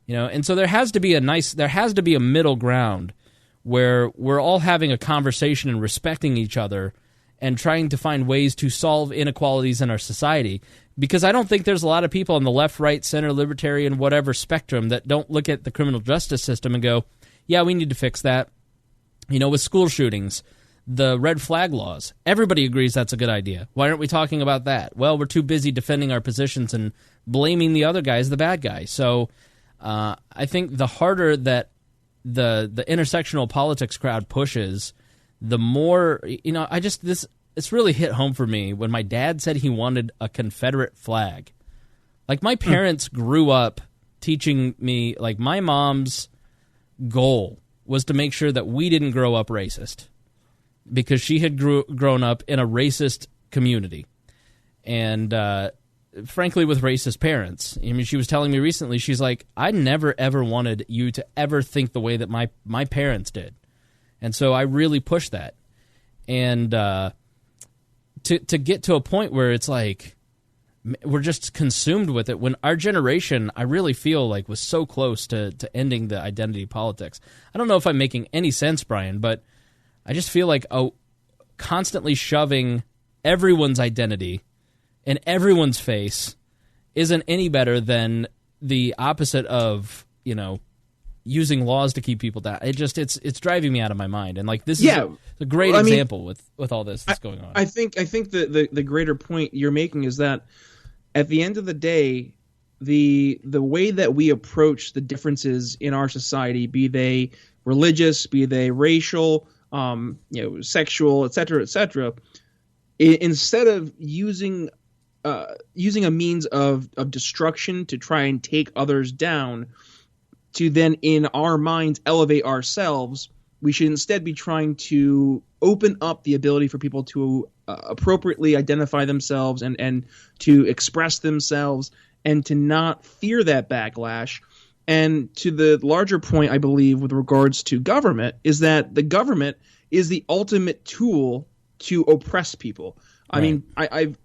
And so there has to be a middle ground where we're all having a conversation and respecting each other and trying to find ways to solve inequalities in our society. Because I don't think there's a lot of people on the left, right, center, libertarian, whatever spectrum that don't look at the criminal justice system and go, yeah, we need to fix that. With school shootings, the red flag laws, everybody agrees that's a good idea. Why aren't we talking about that? Well, we're too busy defending our positions and blaming the other guy as the bad guy. So I think the harder that the intersectional politics crowd pushes, the more, it's really hit home for me when my dad said he wanted a Confederate flag. Like, my parents grew up teaching me, like, my mom's goal was to make sure that we didn't grow up racist, because she had grown up in a racist community. And frankly, with racist parents. I mean, she was telling me recently, she's like, I never, ever wanted you to ever think the way that my parents did. And so I really pushed that. And to get to a point where it's like we're just consumed with it, when our generation, I really feel like, was so close to ending the identity politics. I don't know if I'm making any sense, Brian, but I just feel like constantly shoving everyone's identity in everyone's face isn't any better than the opposite of, using laws to keep people down. It's driving me out of my mind. And, like, this is a great example with all this that's going on. I think the greater point you're making is that at the end of the day, the way that we approach the differences in our society, be they religious, be they racial, sexual, et cetera, instead of using a means of destruction to try and take others down, to then in our minds elevate ourselves, we should instead be trying to open up the ability for people to appropriately identify themselves and to express themselves, and to not fear that backlash. And to the larger point, I believe, with regards to government, is that the government is the ultimate tool to oppress people. I mean,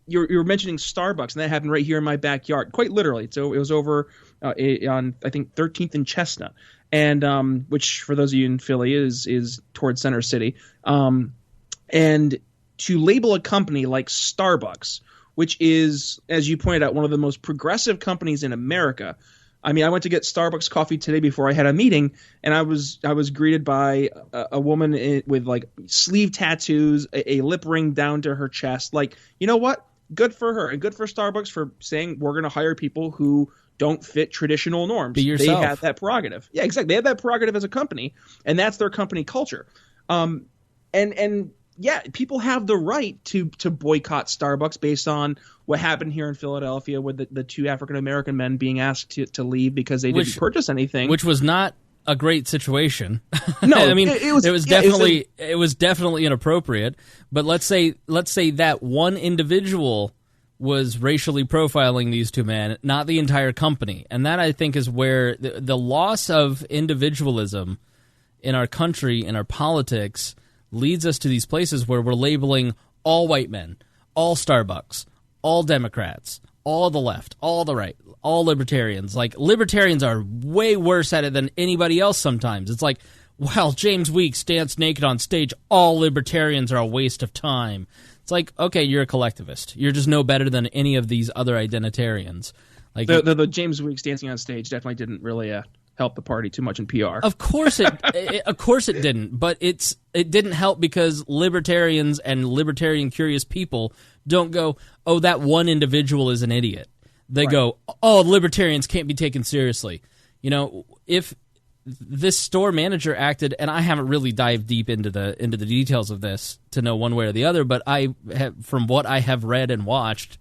you're mentioning Starbucks, and that happened right here in my backyard, quite literally. So it was over on, I think, 13th and Chestnut, and which, for those of you in Philly, is towards Center City. And to label a company like Starbucks, which is, as you pointed out, one of the most progressive companies in America. I mean, I went to get Starbucks coffee today before I had a meeting, and I was greeted by a woman with, like, sleeve tattoos, a lip ring down to her chest. Like, you know what? Good for her, and good for Starbucks for saying we're going to hire people who don't fit traditional norms. Be yourself. They have that prerogative. Yeah, exactly. They have that prerogative as a company, and that's their company culture. And yeah, people have the right to boycott Starbucks based on what happened here in Philadelphia with the two African-American men being asked to leave because they didn't purchase anything. Which was not a great situation. No, I mean, it was definitely inappropriate. But let's say that one individual was racially profiling these two men, not the entire company. And that, I think, is where the loss of individualism in our country, in our politics, leads us to these places where we're labeling all white men, all Starbucks, all Democrats, all the left, all the right, all libertarians. Like, libertarians are way worse at it than anybody else sometimes. It's like, well, James Weeks danced naked on stage, all libertarians are a waste of time. It's like, okay, you're a collectivist. You're just no better than any of these other identitarians. Like, the James Weeks dancing on stage definitely didn't really help the party too much in PR. Of course of course it didn't, but it didn't help because libertarians and libertarian curious people don't go, "Oh, that one individual is an idiot." They go, "Oh, libertarians can't be taken seriously." You know, if this store manager acted, and I haven't really dived deep into the details of this to know one way or the other, but from what I have read and watched,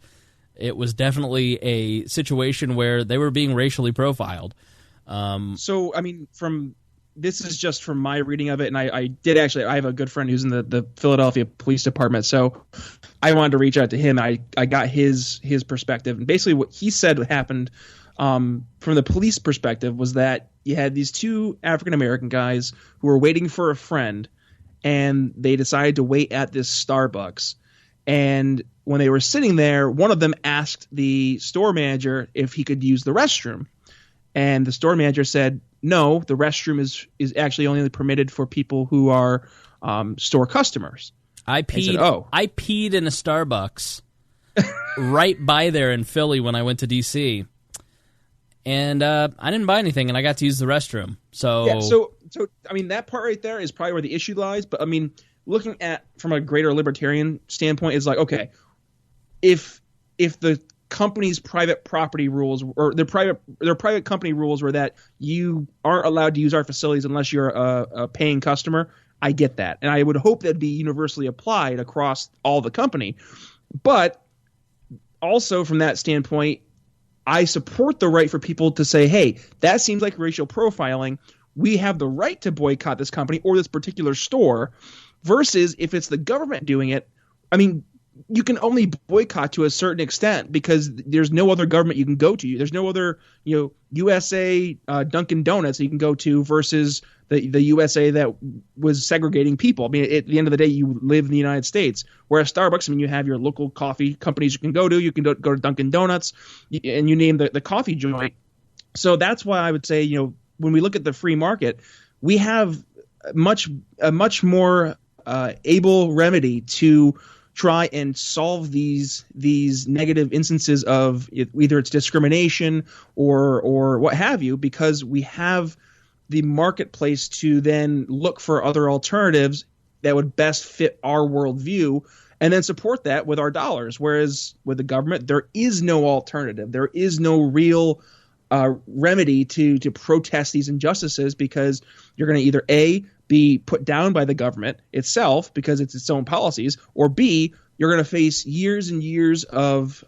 it was definitely a situation where they were being racially profiled. So, I mean, this is just from my reading of it, and I have a good friend who's in the Philadelphia Police Department, so I wanted to reach out to him. I got his perspective, and basically what he said happened from the police perspective was that you had these two African-American guys who were waiting for a friend, and they decided to wait at this Starbucks. And when they were sitting there, one of them asked the store manager if he could use the restroom. And the store manager said, no, the restroom is actually only permitted for people who are store customers. I peed in a Starbucks right by there in Philly when I went to D.C., and I didn't buy anything, and I got to use the restroom. So yeah, so I mean, that part right there is probably where the issue lies. But I mean, looking at from a greater libertarian standpoint, is like, okay, if the company's private property rules or their private company rules were that you aren't allowed to use our facilities unless you're a paying customer, I get that, and I would hope that'd be universally applied across all the company. But also from that standpoint, I support the right for people to say, hey, that seems like racial profiling. We have the right to boycott this company or this particular store, versus if it's the government doing it. I mean, you can only boycott to a certain extent because there's no other government you can go to. There's no other, USA Dunkin' Donuts that you can go to versus the USA that was segregating people. I mean, at the end of the day, you live in the United States. Whereas Starbucks, I mean, you have your local coffee companies you can go to. You can go to Dunkin' Donuts, and you name the coffee joint. So that's why I would say, when we look at the free market, we have a much more able remedy to try and solve these negative instances of either it's discrimination or what have you, because we have the marketplace to then look for other alternatives that would best fit our worldview and then support that with our dollars. Whereas with the government, there is no alternative. There is no real remedy to protest these injustices, because you're going to either A, be put down by the government itself because it's its own policies, or B, you're going to face years and years of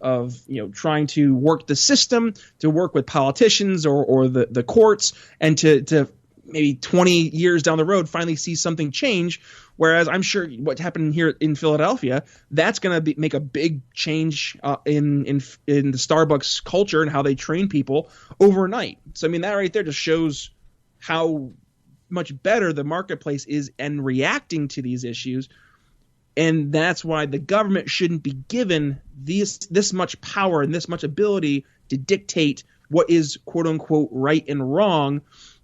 trying to work the system, to work with politicians or the courts, and to maybe 20 years down the road finally see something change. Whereas I'm sure what happened here in Philadelphia, that's going to make a big change in the Starbucks culture and how they train people overnight. So I mean, that right there just shows how much better the marketplace is and reacting to these issues. And that's why the government shouldn't be given this much power and this much ability to dictate what is quote unquote right and wrong,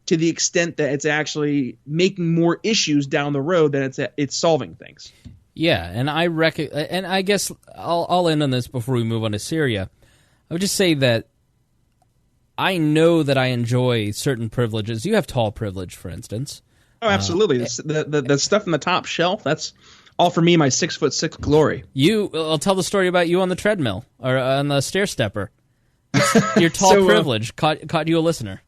to the extent that it's actually making more issues down the road than it's solving things. Yeah, and I guess I'll end on this before we move on to Syria. I would just say that I know that I enjoy certain privileges. You have tall privilege, for instance. Oh, absolutely. The stuff in the top shelf, that's all for me, my 6'6" glory. I'll tell the story about you on the treadmill or on the stair stepper. Your tall privilege caught you a listener.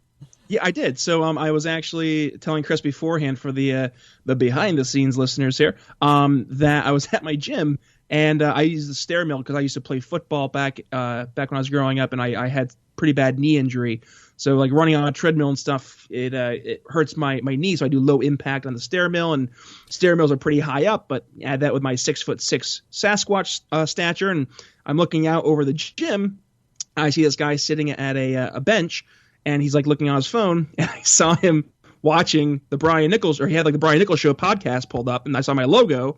Yeah, I did. So I was actually telling Chris beforehand, for the behind the scenes listeners here, that I was at my gym, and I used the stair mill because I used to play football back when I was growing up, and I had pretty bad knee injury. So like running on a treadmill and stuff, it hurts my knee. So I do low impact on the stair mill, and stair mills are pretty high up. But add that with my 6'6" Sasquatch stature, and I'm looking out over the gym. I see this guy sitting at a bench, and he's like looking on his phone, and I saw him watching the Brian Nichols, or he had like the Brian Nichols Show podcast pulled up, and I saw my logo.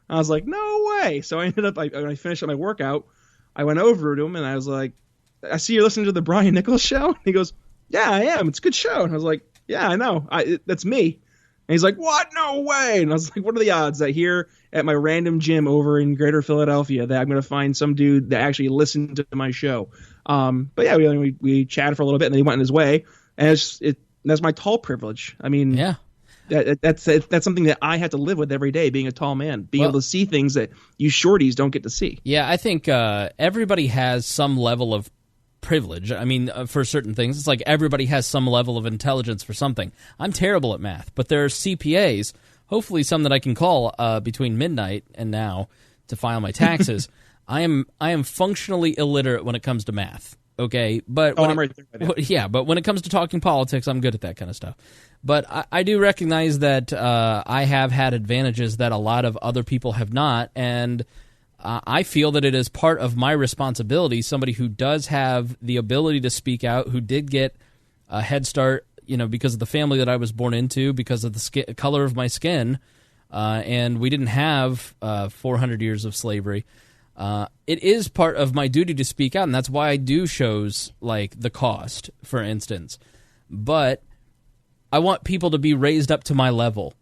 I was like, no way. So I ended up, when I finished up my workout, I went over to him and I was like, I see you're listening to the Brian Nichols Show? And he goes, yeah, I am. It's a good show. And I was like, yeah, I know. That's me. And he's like, what? No way. And I was like, what are the odds that here at my random gym over in Greater Philadelphia that I'm going to find some dude that actually listened to my show? But yeah, we chatted for a little bit, and then he went on his way. And That's my tall privilege. I mean, Yeah. That's something that I have to live with every day, being a tall man, being able to see things that you shorties don't get to see. Yeah, I think everybody has some level of privilege. I mean, for certain things, it's like everybody has some level of intelligence for something. I'm terrible at math, but there are CPAs, hopefully some that I can call between midnight and now to file my taxes. I am functionally illiterate when it comes to math. Okay, but I'm right there with you. yeah, but when it comes to talking politics, I'm good at that kind of stuff. But I do recognize that I have had advantages that a lot of other people have not, and I feel that it is part of my responsibility, somebody who does have the ability to speak out, who did get a head start, because of the family that I was born into, because of the color of my skin, and we didn't have 400 years of slavery. It is part of my duty to speak out, and that's why I do shows like The Cost, for instance. But I want people to be raised up to my level.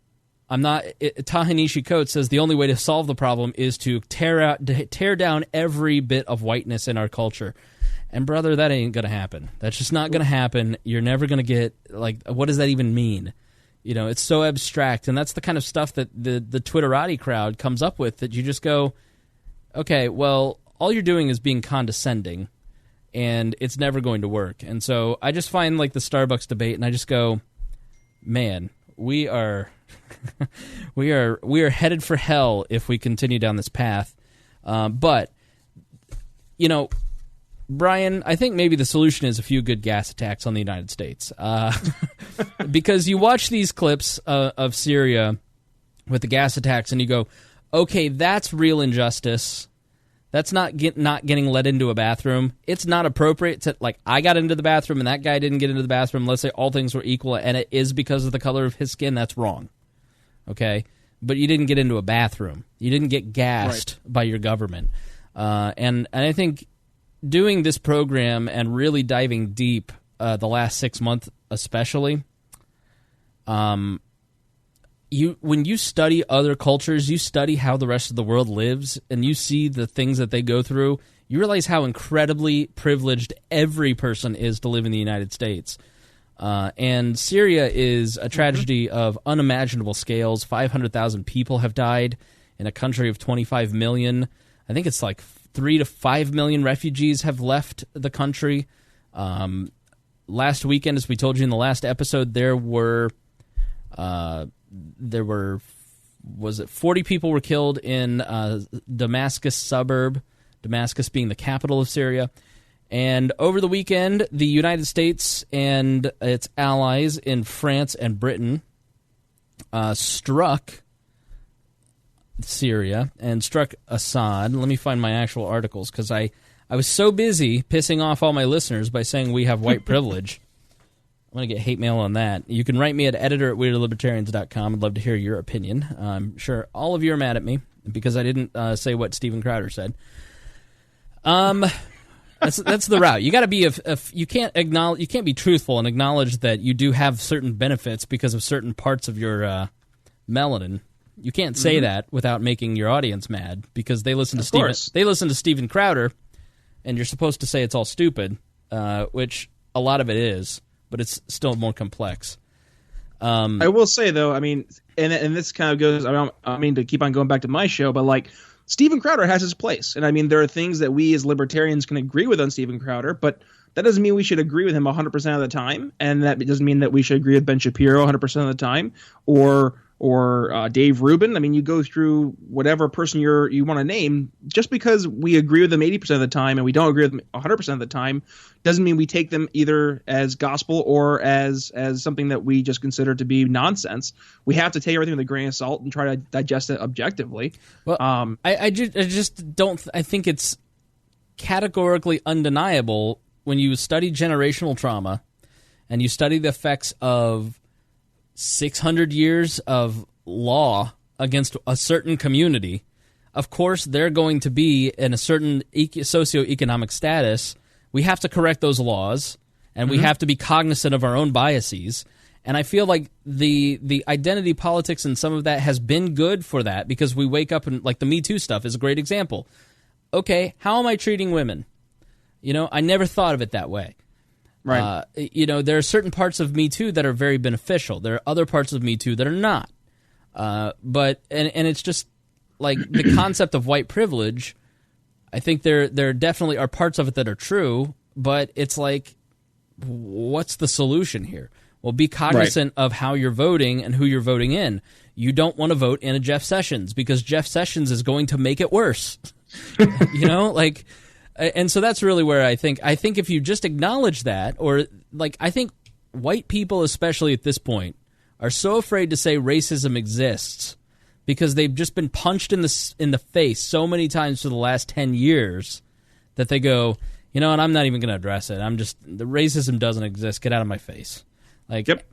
I'm not. Ta-Nehisi Coates says the only way to solve the problem is to tear down every bit of whiteness in our culture. And brother, that ain't gonna happen. That's just not gonna happen. You're never gonna get what does that even mean? It's so abstract, and that's the kind of stuff that the Twitterati crowd comes up with. That you just go, okay, well, all you're doing is being condescending, and it's never going to work. And so I just find the Starbucks debate, and I just go, man, we are we are headed for hell if we continue down this path. But Brian, I think maybe the solution is a few good gas attacks on the United States, because you watch these clips of Syria with the gas attacks, and you go, okay, that's real injustice. That's not getting let into a bathroom. It's not appropriate to, I got into the bathroom and that guy didn't get into the bathroom. Let's say all things were equal and it is because of the color of his skin. That's wrong. Okay? But you didn't get into a bathroom. You didn't get gassed by your government. And I think doing this program and really diving deep the last 6 months especially, when you study other cultures, you study how the rest of the world lives, and you see the things that they go through, you realize how incredibly privileged every person is to live in the United States. And Syria is a tragedy of unimaginable scales. 500,000 people have died in a country of 25 million. I think it's 3 to 5 million refugees have left the country. Last weekend, as we told you in the last episode, there were 40 people were killed in Damascus suburb, Damascus being the capital of Syria. And over the weekend, the United States and its allies in France and Britain struck Syria and struck Assad. Let me find my actual articles, because I was so busy pissing off all my listeners by saying we have white privilege. I'm going to get hate mail on that. You can write me at editor@weirdlibertarians.com. I'd love to hear your opinion. I'm sure all of you are mad at me because I didn't say what Steven Crowder said. That's the route. You got to be you can't be truthful and acknowledge that you do have certain benefits because of certain parts of your melanin. You can't say that without making your audience mad, because they listen to Steven Crowder, and you're supposed to say it's all stupid, which a lot of it is. But it's still more complex. I will say, though, I mean, and this kind of goes, I mean to keep on going back to my show, but Steven Crowder has his place. And I mean, there are things that we as libertarians can agree with on Steven Crowder, but that doesn't mean we should agree with him 100% of the time. And that doesn't mean that we should agree with Ben Shapiro 100% of the time, or Dave Rubin. I mean, you go through whatever person you want to name. Just because we agree with them 80% of the time and we don't agree with them 100% of the time doesn't mean we take them either as gospel or as something that we just consider to be nonsense. We have to take everything with a grain of salt and try to digest it objectively. Well, I just don't. I think it's categorically undeniable when you study generational trauma and you study the effects of 600 years of law against a certain community. Of course, they're going to be in a certain socioeconomic status. We have to correct those laws, and we have to be cognizant of our own biases. And I feel like the identity politics and some of that has been good for that, because we wake up and, the Me Too stuff is a great example. Okay, how am I treating women? I never thought of it that way. Right. There are certain parts of Me Too that are very beneficial. There are other parts of Me Too that are not. But it's just like the concept of white privilege. I think there definitely are parts of it that are true, but it's like, what's the solution here? Well, be cognizant of how you're voting and who you're voting in. You don't want to vote in a Jeff Sessions because Jeff Sessions is going to make it worse. And so that's really where I think if you just acknowledge that, or I think white people, especially at this point, are so afraid to say racism exists because they've just been punched in the face so many times for the last 10 years that they go, and I'm not even going to address it. The racism doesn't exist. Get out of my face.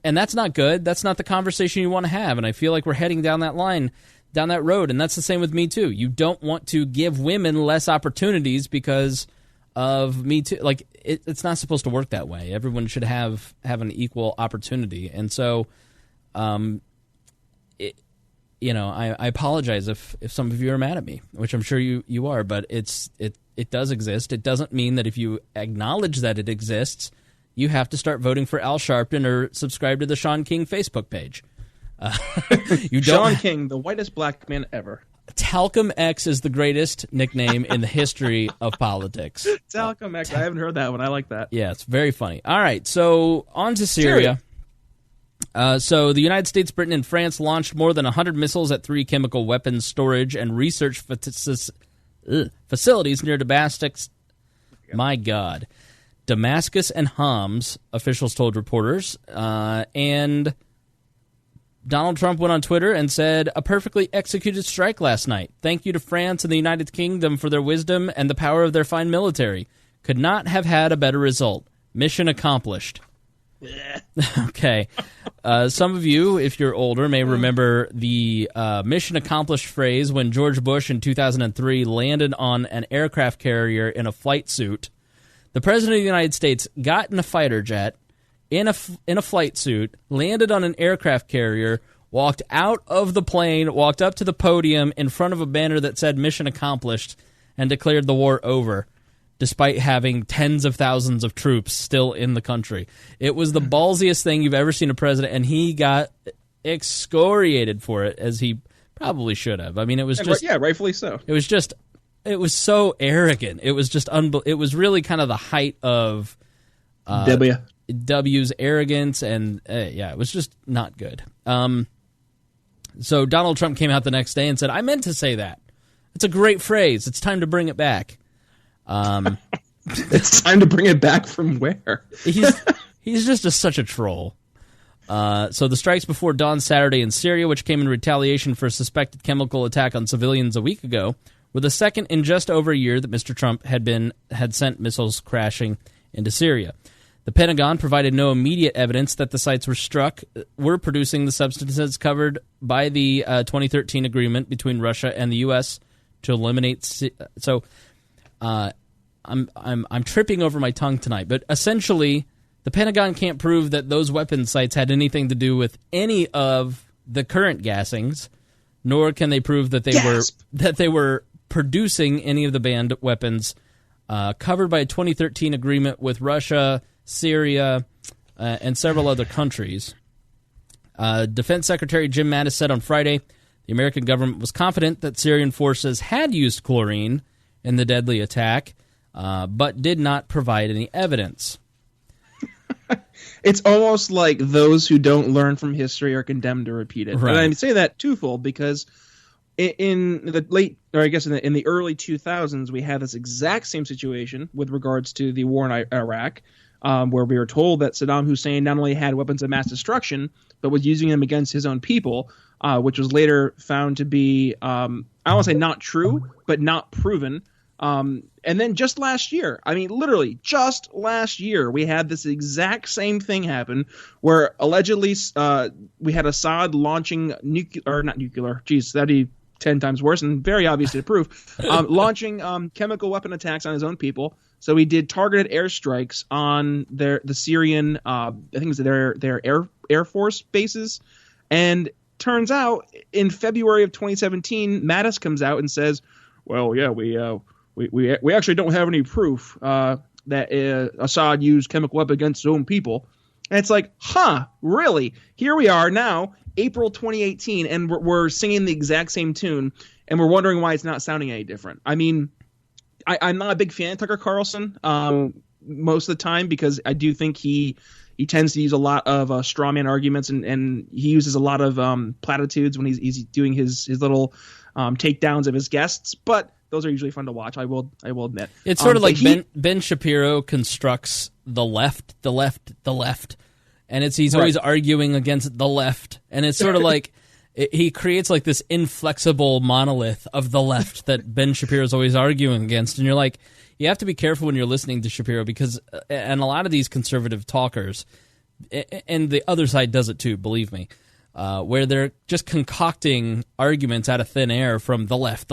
And that's not good. That's not the conversation you want to have. And I feel like we're heading down that line, down that road. And that's the same with Me Too. You don't want to give women less opportunities because of Me Too. It's not supposed to work that way. Everyone should have an equal opportunity. And so, I apologize if some of you are mad at me, which I'm sure you are, but it does exist. It doesn't mean that if you acknowledge that it exists, you have to start voting for Al Sharpton or subscribe to the Sean King Facebook page. Sean King, the whitest black man ever. Talcum X is the greatest nickname in the history of politics. Talcum X, I haven't heard that one. I like that. Yeah, it's very funny. All right, so on to Syria. So the United States, Britain, and France launched more than 100 missiles at 3 chemical weapons storage and research facilities near Damascus. My God. Damascus and Homs, officials told reporters. And Donald Trump went on Twitter and said, a perfectly executed strike last night. Thank you to France and the United Kingdom for their wisdom and the power of their fine military. Could not have had a better result. Mission accomplished. Okay. Some of you, if you're older, may remember the mission accomplished phrase when George Bush in 2003 landed on an aircraft carrier in a flight suit. The President of the United States got in a fighter jet, in a flight suit, landed on an aircraft carrier, walked out of the plane, walked up to the podium in front of a banner that said mission accomplished, and declared the war over, despite having tens of thousands of troops still in the country. It was the ballsiest thing you've ever seen a president, and he got excoriated for it, as he probably should have. I mean, it was just... Yeah, rightfully so. It was so arrogant. It was just it was really kind of the height of W's arrogance, and it was just not good. So Donald Trump came out the next day and said, I meant to say that. It's a great phrase. It's time to bring it back. It's time to bring it back from where? He's just such a troll. So the strikes before dawn Saturday in Syria, which came in retaliation for a suspected chemical attack on civilians a week ago, were the second in just over a year that Mr. Trump had sent missiles crashing into Syria. The Pentagon provided no immediate evidence that the sites were producing the substances covered by the 2013 agreement between Russia and the U.S. to eliminate. So, I'm tripping over my tongue tonight, but essentially, the Pentagon can't prove that those weapon sites had anything to do with any of the current gassings, nor can they prove that they were producing any of the banned weapons covered by a 2013 agreement with Russia, Syria, and several other countries. Defense Secretary Jim Mattis said on Friday the American government was confident that Syrian forces had used chlorine in the deadly attack, but did not provide any evidence. It's almost like those who don't learn from history are condemned to repeat it. Right. And I say that twofold because in the late, or I guess in the early 2000s, we had this exact same situation with regards to the war in Iraq, where we were told that Saddam Hussein not only had weapons of mass destruction, but was using them against his own people, which was later found to be, I don't want to say not true, but not proven. And then just last year, I mean, literally just last year, we had this exact same thing happen where allegedly we had Assad launching that'd be 10 times worse and very obvious to prove, launching chemical weapon attacks on his own people. So he did targeted airstrikes on the Syrian, I think it was their air force bases. And turns out in February of 2017, Mattis comes out and says, well, yeah, we actually don't have any proof. that Assad used chemical weapons against his own people. And it's like, really? Here we are now, April 2018, and we're singing the exact same tune, and we're wondering why it's not sounding any different. I mean, I'm not a big fan of Tucker Carlson most of the time, because I do think he tends to use a lot of straw man arguments, and he uses a lot of platitudes when he's doing his little takedowns of his guests. But those are usually fun to watch. I will admit. It's sort of like Ben Shapiro constructs the left, and he's always arguing against the left, and it's sort of like he creates like this inflexible monolith of the left that Ben Shapiro is always arguing against, and you're like, you have to be careful when you're listening to Shapiro, because and a lot of these conservative talkers, and the other side does it too, believe me, where they're just concocting arguments out of thin air from the left,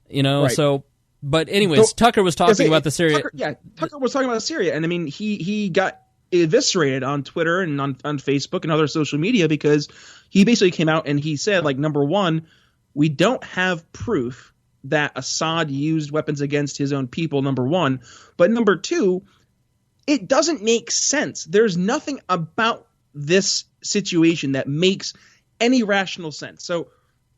you know. Right. So, but anyways, Tucker was talking about the Syria. Tucker was talking about Syria, and I mean, he got eviscerated on Twitter and on Facebook and other social media, because he basically came out and he said, like, number one, we don't have proof that Assad used weapons against his own people, number one. But number two, it doesn't make sense. There's nothing about this situation that makes any rational sense. So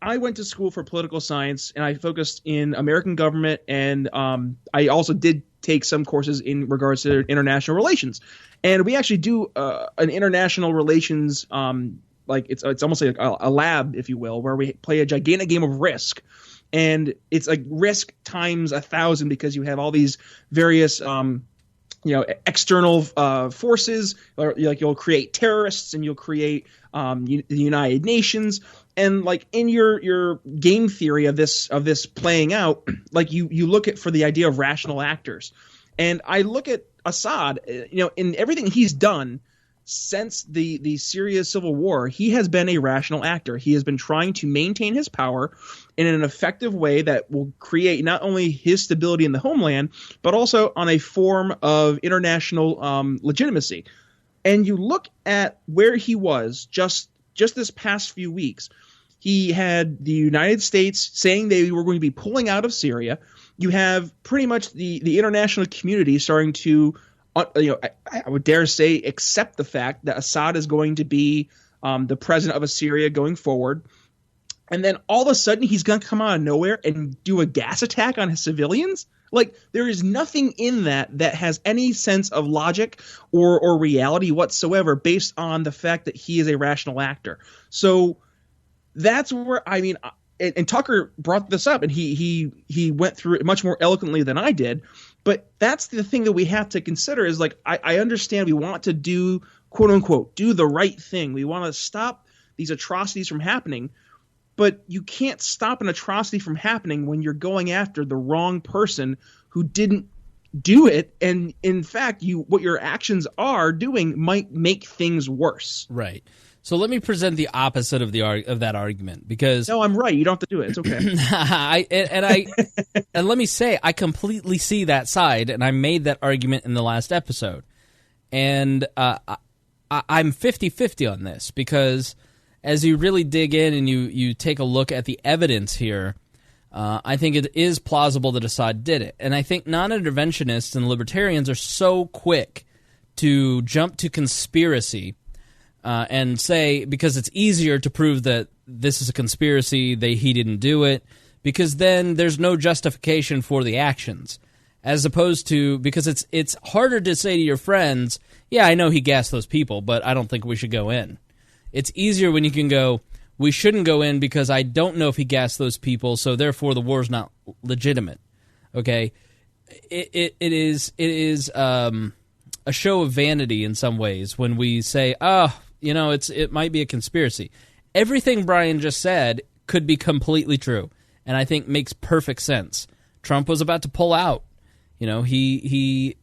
I went to school for political science, and I focused in American government, and I also did take some courses in regards to international relations. And we actually do an international relations, like it's almost like a lab, if you will, where we play a gigantic game of Risk. And it's like Risk times 1,000, because you have all these various external forces. Or, like, you'll create terrorists, and you'll create the United Nations. And like in your game theory of this playing out, like you look at for the idea of rational actors. And I look at Assad, in everything he's done since the Syria civil war, he has been a rational actor. He has been trying to maintain his power in an effective way that will create not only his stability in the homeland, but also on a form of international legitimacy. And you look at where he was just this past few weeks. He had the United States saying they were going to be pulling out of Syria. You have pretty much the international community starting to I would dare say accept the fact that Assad is going to be the president of Syria going forward. And then all of a sudden he's going to come out of nowhere and do a gas attack on his civilians. Like, there is nothing in that has any sense of logic or reality whatsoever, based on the fact that he is a rational actor. So that's where, I mean, and Tucker brought this up, and he went through it much more eloquently than I did. But that's the thing that we have to consider is, like, I understand we want to do, quote unquote, do the right thing. We want to stop these atrocities from happening. But you can't stop an atrocity from happening when you're going after the wrong person who didn't do it. And in fact, what your actions are doing might make things worse. Right. So let me present the opposite of that argument, because no, I'm right. You don't have to do it. It's okay. And let me say, I completely see that side, and I made that argument in the last episode. And I'm 50-50 on this, because as you really dig in and you take a look at the evidence here, I think it is plausible that Assad did it. And I think non-interventionists and libertarians are so quick to jump to conspiracy and say, because it's easier to prove that this is a conspiracy, he didn't do it, because then there's no justification for the actions. As opposed to, because it's harder to say to your friends, yeah, I know he gassed those people, but I don't think we should go in. It's easier when you can go, we shouldn't go in because I don't know if he gassed those people, so therefore the war's not legitimate. Okay? It is a show of vanity in some ways when we say, it might be a conspiracy. Everything Brian just said could be completely true, and I think makes perfect sense. Trump was about to pull out. He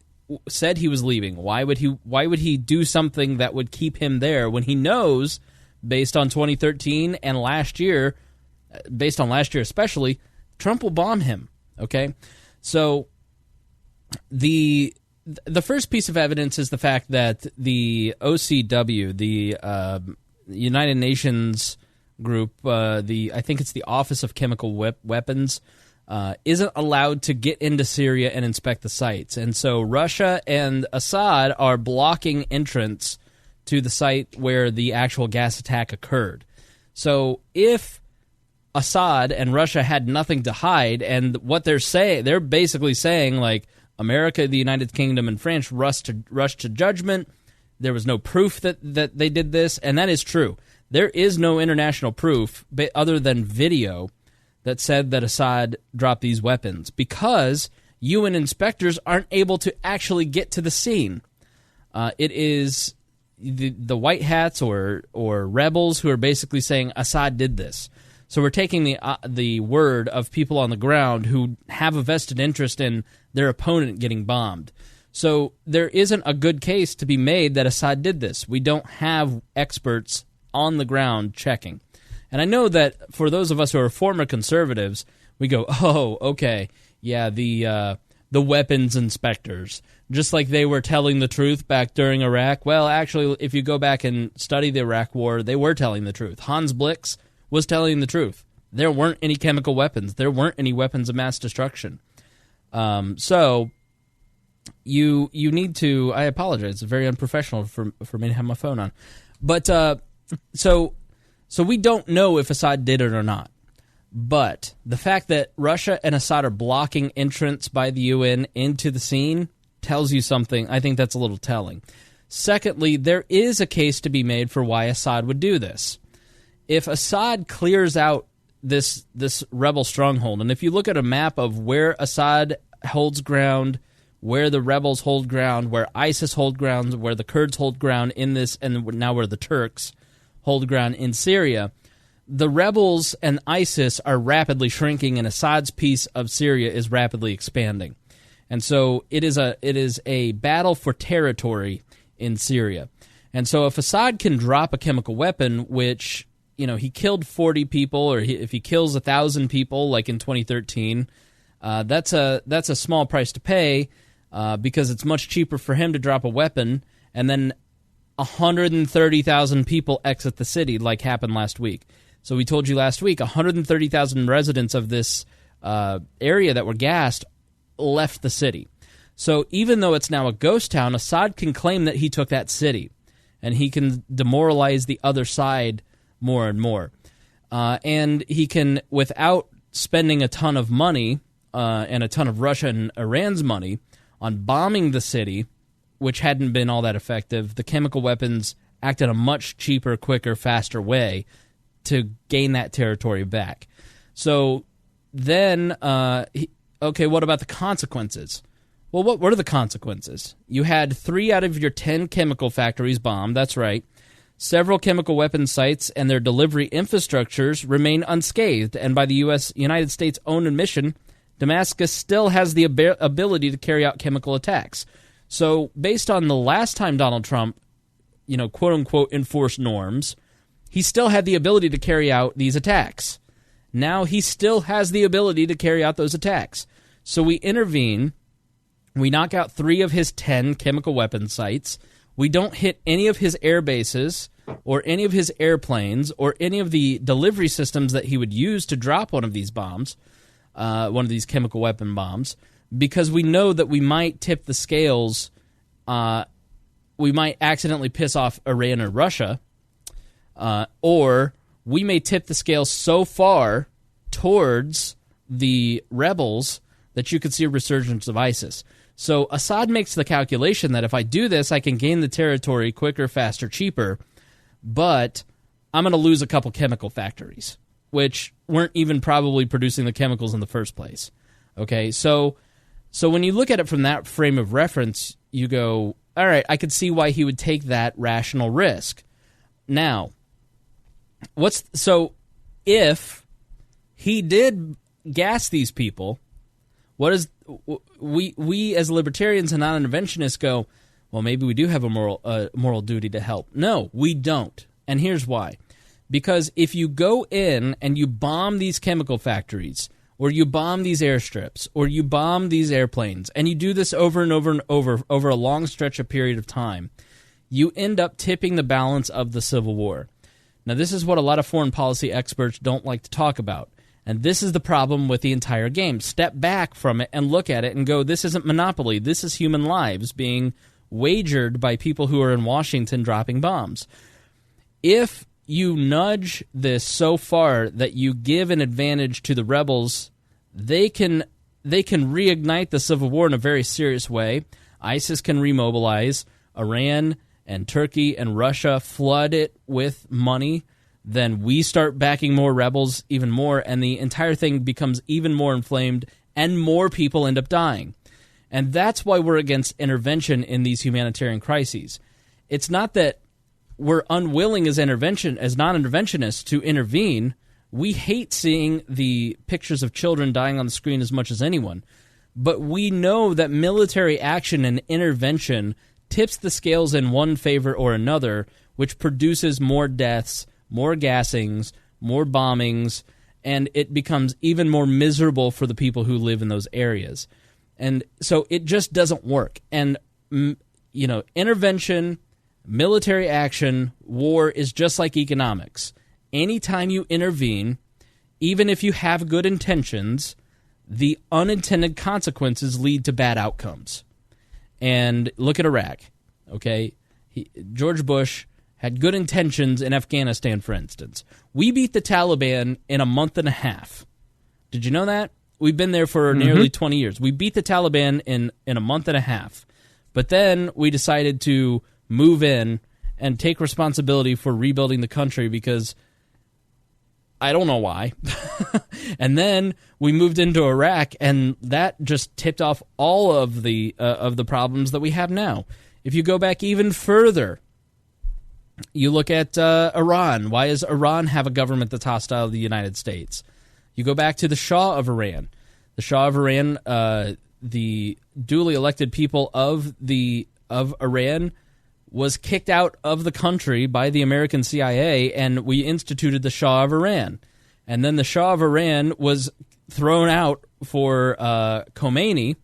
said he was leaving. Why would he do something that would keep him there when he knows, based on 2013 and last year, based on last year especially, Trump will bomb him? Okay, so the first piece of evidence is the fact that the OCW, the United Nations group, I think it's the Office of Chemical Weapons, isn't allowed to get into Syria and inspect the sites. And so Russia and Assad are blocking entrance to the site where the actual gas attack occurred. So if Assad and Russia had nothing to hide, and what they're basically saying, like, America, the United Kingdom, and France rushed to judgment. There was no proof that they did this, and that is true. There is no international proof other than video that said that Assad dropped these weapons because UN inspectors aren't able to actually get to the scene. It is the white hats or rebels who are basically saying Assad did this. So we're taking the word of people on the ground who have a vested interest in their opponent getting bombed. So there isn't a good case to be made that Assad did this. We don't have experts on the ground checking. And I know that for those of us who are former conservatives, we go, oh, okay, yeah, the weapons inspectors, just like they were telling the truth back during Iraq. Well, actually, if you go back and study the Iraq War, they were telling the truth. Hans Blix was telling the truth. There weren't any chemical weapons. There weren't any weapons of mass destruction. So you need to. I apologize. It's very unprofessional for me to have my phone on. But so we don't know if Assad did it or not. But the fact that Russia and Assad are blocking entrance by the UN into the scene tells you something. I think that's a little telling. Secondly, there is a case to be made for why Assad would do this. If Assad clears out this rebel stronghold, and if you look at a map of where Assad holds ground, where the rebels hold ground, where ISIS hold ground, where the Kurds hold ground in this, and now where the Turks hold ground in Syria, the rebels and ISIS are rapidly shrinking, and Assad's piece of Syria is rapidly expanding. And so it is a battle for territory in Syria. And so if Assad can drop a chemical weapon, which, you know, he killed 40 people, or if he kills 1,000 people, like in 2013, that's a small price to pay because it's much cheaper for him to drop a weapon, and then 130,000 people exit the city, like happened last week. So we told you last week, 130,000 residents of this area that were gassed left the city. So even though it's now a ghost town, Assad can claim that he took that city, and he can demoralize the other side more and more. And he can, without spending a ton of money and a ton of Russia and Iran's money on bombing the city, which hadn't been all that effective, the chemical weapons act in a much cheaper, quicker, faster way to gain that territory back. So then, okay, what about the consequences? Well, what are the consequences? You had 3 out of your 10 chemical factories bombed, that's right. Several chemical weapons sites and their delivery infrastructures remain unscathed, and by the United States' own admission, Damascus still has the ability to carry out chemical attacks. So based on the last time Donald Trump, quote-unquote, enforced norms, he still had the ability to carry out these attacks. Now he still has the ability to carry out those attacks. So we intervene. We knock out 3 of his 10 chemical weapons sites. We don't hit any of his air bases or any of his airplanes or any of the delivery systems that he would use to drop one of these bombs, one of these chemical weapon bombs, because we know that we might tip the scales. We might accidentally piss off Iran or Russia, or we may tip the scales so far towards the rebels that you could see a resurgence of ISIS. So Assad makes the calculation that if I do this, I can gain the territory quicker, faster, cheaper, but I'm going to lose a couple chemical factories, which weren't even probably producing the chemicals in the first place. Okay, so when you look at it from that frame of reference, you go, all right, I could see why he would take that rational risk. Now, if he did gas these people, what is we as libertarians and non-interventionists go, well, maybe we do have a moral duty to help. No, we don't. And here's why. Because if you go in and you bomb these chemical factories, or you bomb these airstrips, or you bomb these airplanes, and you do this over and over and over a long stretch of period of time, you end up tipping the balance of the Civil War. Now, this is what a lot of foreign policy experts don't like to talk about. And this is the problem with the entire game. Step back from it and look at it and go, this isn't Monopoly. This is human lives being wagered by people who are in Washington dropping bombs. If you nudge this so far that you give an advantage to the rebels, they can reignite the civil war in a very serious way. ISIS can remobilize. Iran and Turkey and Russia flood it with money. Then we start backing more rebels even more, and the entire thing becomes even more inflamed, and more people end up dying. And that's why we're against intervention in these humanitarian crises. It's not that we're unwilling as non-interventionists to intervene. We hate seeing the pictures of children dying on the screen as much as anyone. But we know that military action and intervention tips the scales in one favor or another, which produces more deaths, more gassings, more bombings, and it becomes even more miserable for the people who live in those areas. And so it just doesn't work. And, intervention, military action, war is just like economics. Anytime you intervene, even if you have good intentions, the unintended consequences lead to bad outcomes. And look at Iraq, okay? George Bush had good intentions in Afghanistan, for instance. We beat the Taliban in a month and a half. Did you know that? We've been there for nearly 20 years. We beat the Taliban in a month and a half. But then we decided to move in and take responsibility for rebuilding the country because I don't know why. And then we moved into Iraq, and that just tipped off all of the problems that we have now. If you go back even further, you look at Iran. Why does Iran have a government that's hostile to the United States? You go back to the Shah of Iran. The Shah of Iran, the duly elected people of Iran, was kicked out of the country by the American CIA, and we instituted the Shah of Iran. And then the Shah of Iran was thrown out for Khomeini,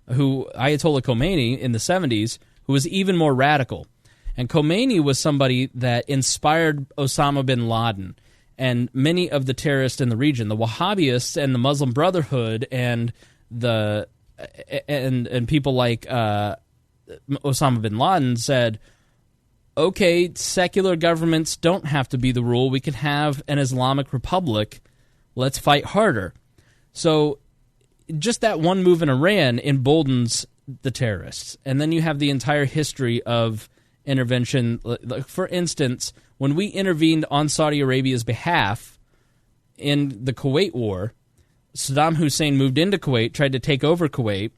Ayatollah Khomeini in the 70s, who was even more radical. And Khomeini was somebody that inspired Osama bin Laden and many of the terrorists in the region, the Wahhabists and the Muslim Brotherhood and people like Osama bin Laden said, okay, secular governments don't have to be the rule. We can have an Islamic republic. Let's fight harder. So just that one move in Iran emboldens the terrorists. And then you have the entire history of intervention. For instance, when we intervened on Saudi Arabia's behalf in the Kuwait War, Saddam Hussein moved into Kuwait, tried to take over Kuwait.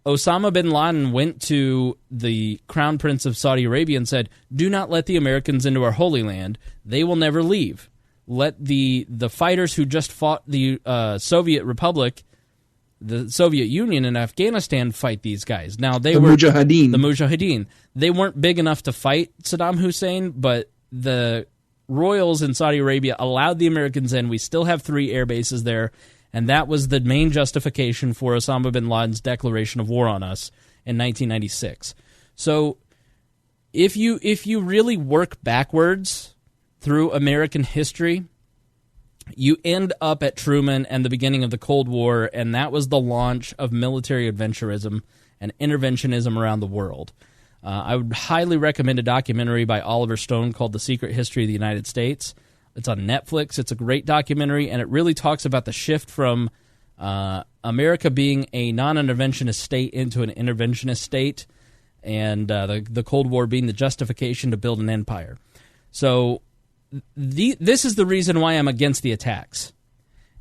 Osama bin Laden went to the Crown Prince of Saudi Arabia and said, do not let the Americans into our Holy Land. They will never leave. Let the fighters who just fought the Soviet Republic, the Soviet Union in Afghanistan, fight these guys. Now they were Mujahideen. The Mujahideen. They weren't big enough to fight Saddam Hussein, but the royals in Saudi Arabia allowed the Americans in. We still have 3 air bases there. And that was the main justification for Osama bin Laden's declaration of war on us in 1996. So if you really work backwards through American history, you end up at Truman and the beginning of the Cold War, and that was the launch of military adventurism and interventionism around the world. I would highly recommend a documentary by Oliver Stone called The Secret History of the United States. It's on Netflix. It's a great documentary, and it really talks about the shift from America being a non-interventionist state into an interventionist state, and the Cold War being the justification to build an empire. So this is the reason why I'm against the attacks.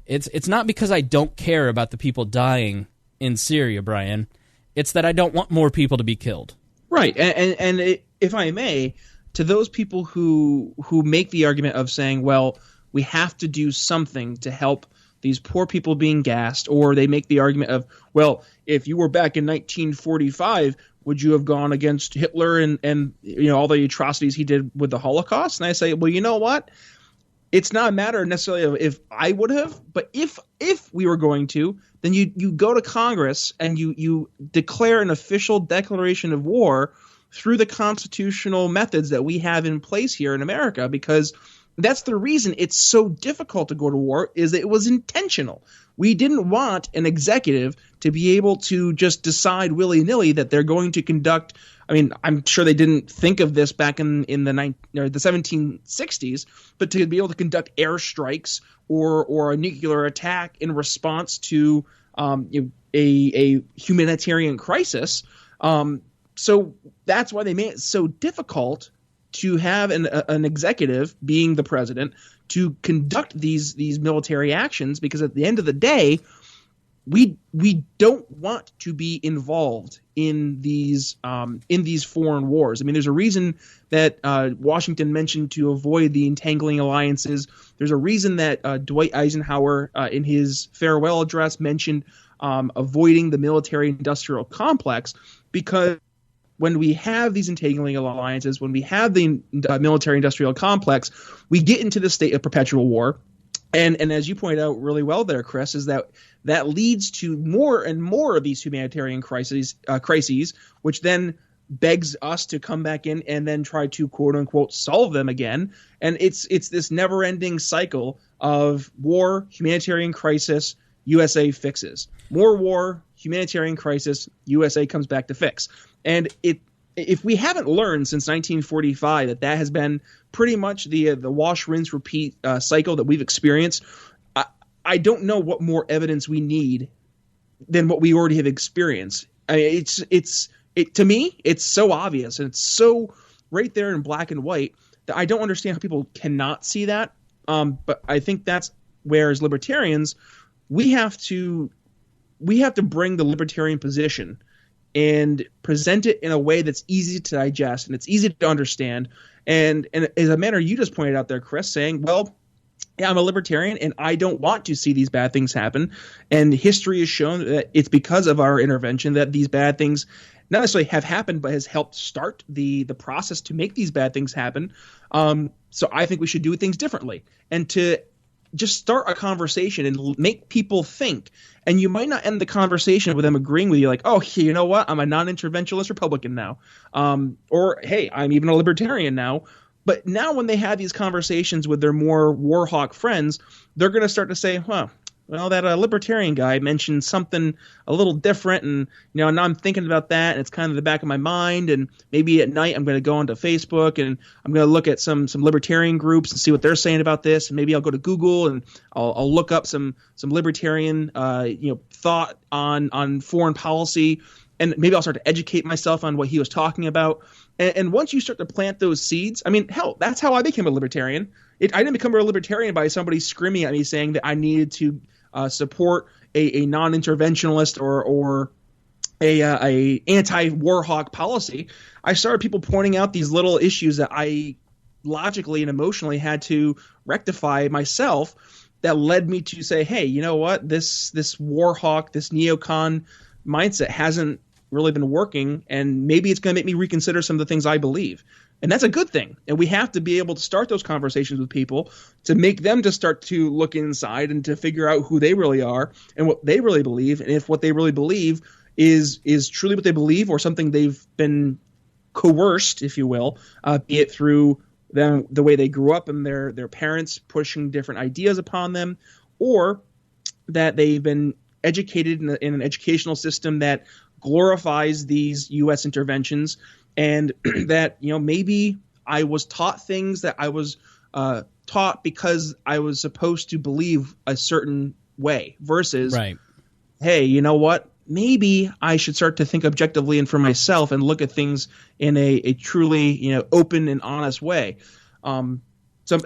It's not because I don't care about the people dying in Syria, Brian. It's that I don't want more people to be killed. Right, and if I may, to those people who make the argument of saying, well, we have to do something to help these poor people being gassed, or they make the argument of, well, if you were back in 1945, would you have gone against Hitler and all the atrocities he did with the Holocaust? And I say, well, you know what? It's not a matter necessarily of if I would have, but if we were going to, then you go to Congress and you declare an official declaration of war through the constitutional methods that we have in place here in America, because That's the reason it's so difficult to go to war, is that it was intentional. We didn't want an executive to be able to just decide willy-nilly that they're going to conduct. I mean, I'm sure they didn't think of this back in the 1760s, but to be able to conduct airstrikes or a nuclear attack in response to a humanitarian crisis. So that's why they made it so difficult to have an executive, being the president, to conduct these military actions, because at the end of the day, we don't want to be involved in these foreign wars. I mean, there's a reason that Washington mentioned to avoid the entangling alliances. There's a reason that Dwight Eisenhower in his farewell address mentioned avoiding the military-industrial complex, because when we have these entangling alliances, when we have the military-industrial complex, we get into the state of perpetual war. And as you pointed out really well there, Chris, is that leads to more and more of these humanitarian crises, which then begs us to come back in and then try to quote unquote solve them again. And it's this never-ending cycle of war, humanitarian crisis, USA fixes. More war, humanitarian crisis, USA comes back to fix. And if we haven't learned since 1945 that has been pretty much the wash, rinse, repeat cycle that we've experienced, I don't know what more evidence we need than what we already have experienced. I mean, to me, it's so obvious, and it's so right there in black and white, that I don't understand how people cannot see that. But I think that's where, as libertarians, we have to bring the libertarian position and present it in a way that's easy to digest and it's easy to understand. And as a manner you just pointed out there, Chris, saying, well, yeah, I'm a libertarian and I don't want to see these bad things happen. And history has shown that it's because of our intervention that these bad things not necessarily have happened, but has helped start the process to make these bad things happen. So I think we should do things differently, and to just start a conversation and make people think. And you might not end the conversation with them agreeing with you, like, oh, you know what, I'm a non-interventionist Republican now. Or, hey, I'm even a libertarian now. But now when they have these conversations with their more war hawk friends, they're going to start to say, well, that libertarian guy mentioned something a little different, and now I'm thinking about that, and it's kind of the back of my mind, and maybe at night I'm going to go onto Facebook and I'm going to look at some libertarian groups and see what they're saying about this, and maybe I'll go to Google and I'll look up some libertarian thought on foreign policy, and maybe I'll start to educate myself on what he was talking about. And once you start to plant those seeds, I mean, hell, that's how I became a libertarian. I didn't become a libertarian by somebody screaming at me saying that I needed to support a non-interventionalist or a anti-war hawk policy. I started people pointing out these little issues that I logically and emotionally had to rectify myself, that led me to say, hey, you know what, this war hawk, this neocon mindset hasn't really been working, and maybe it's going to make me reconsider some of the things I believe. And that's a good thing. And we have to be able to start those conversations with people to make them to start to look inside and to figure out who they really are and what they really believe. And if what they really believe is truly what they believe, or something they've been coerced, if you will, be it through them, the way they grew up and their parents pushing different ideas upon them, or that they've been educated in an educational system that glorifies these U.S. interventions, and that, maybe I was taught things that I was taught because I was supposed to believe a certain way, versus, right, hey, you know what? Maybe I should start to think objectively and for myself and look at things in a truly, open and honest way. So I'm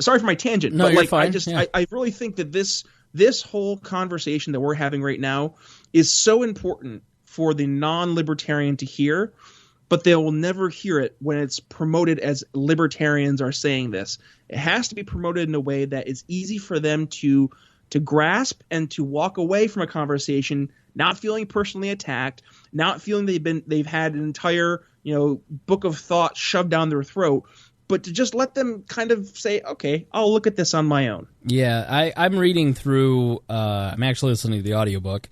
sorry for my tangent, no, but you're fine. I really think that this whole conversation that we're having right now is so important for the non-libertarian to hear, but they will never hear it when it's promoted as libertarians are saying this. It has to be promoted in a way that is easy for them to grasp and to walk away from a conversation not feeling personally attacked, not feeling they've had an entire book of thought shoved down their throat, but to just let them kind of say, okay, I'll look at this on my own. Yeah, I'm reading through. I'm actually listening to the audiobook.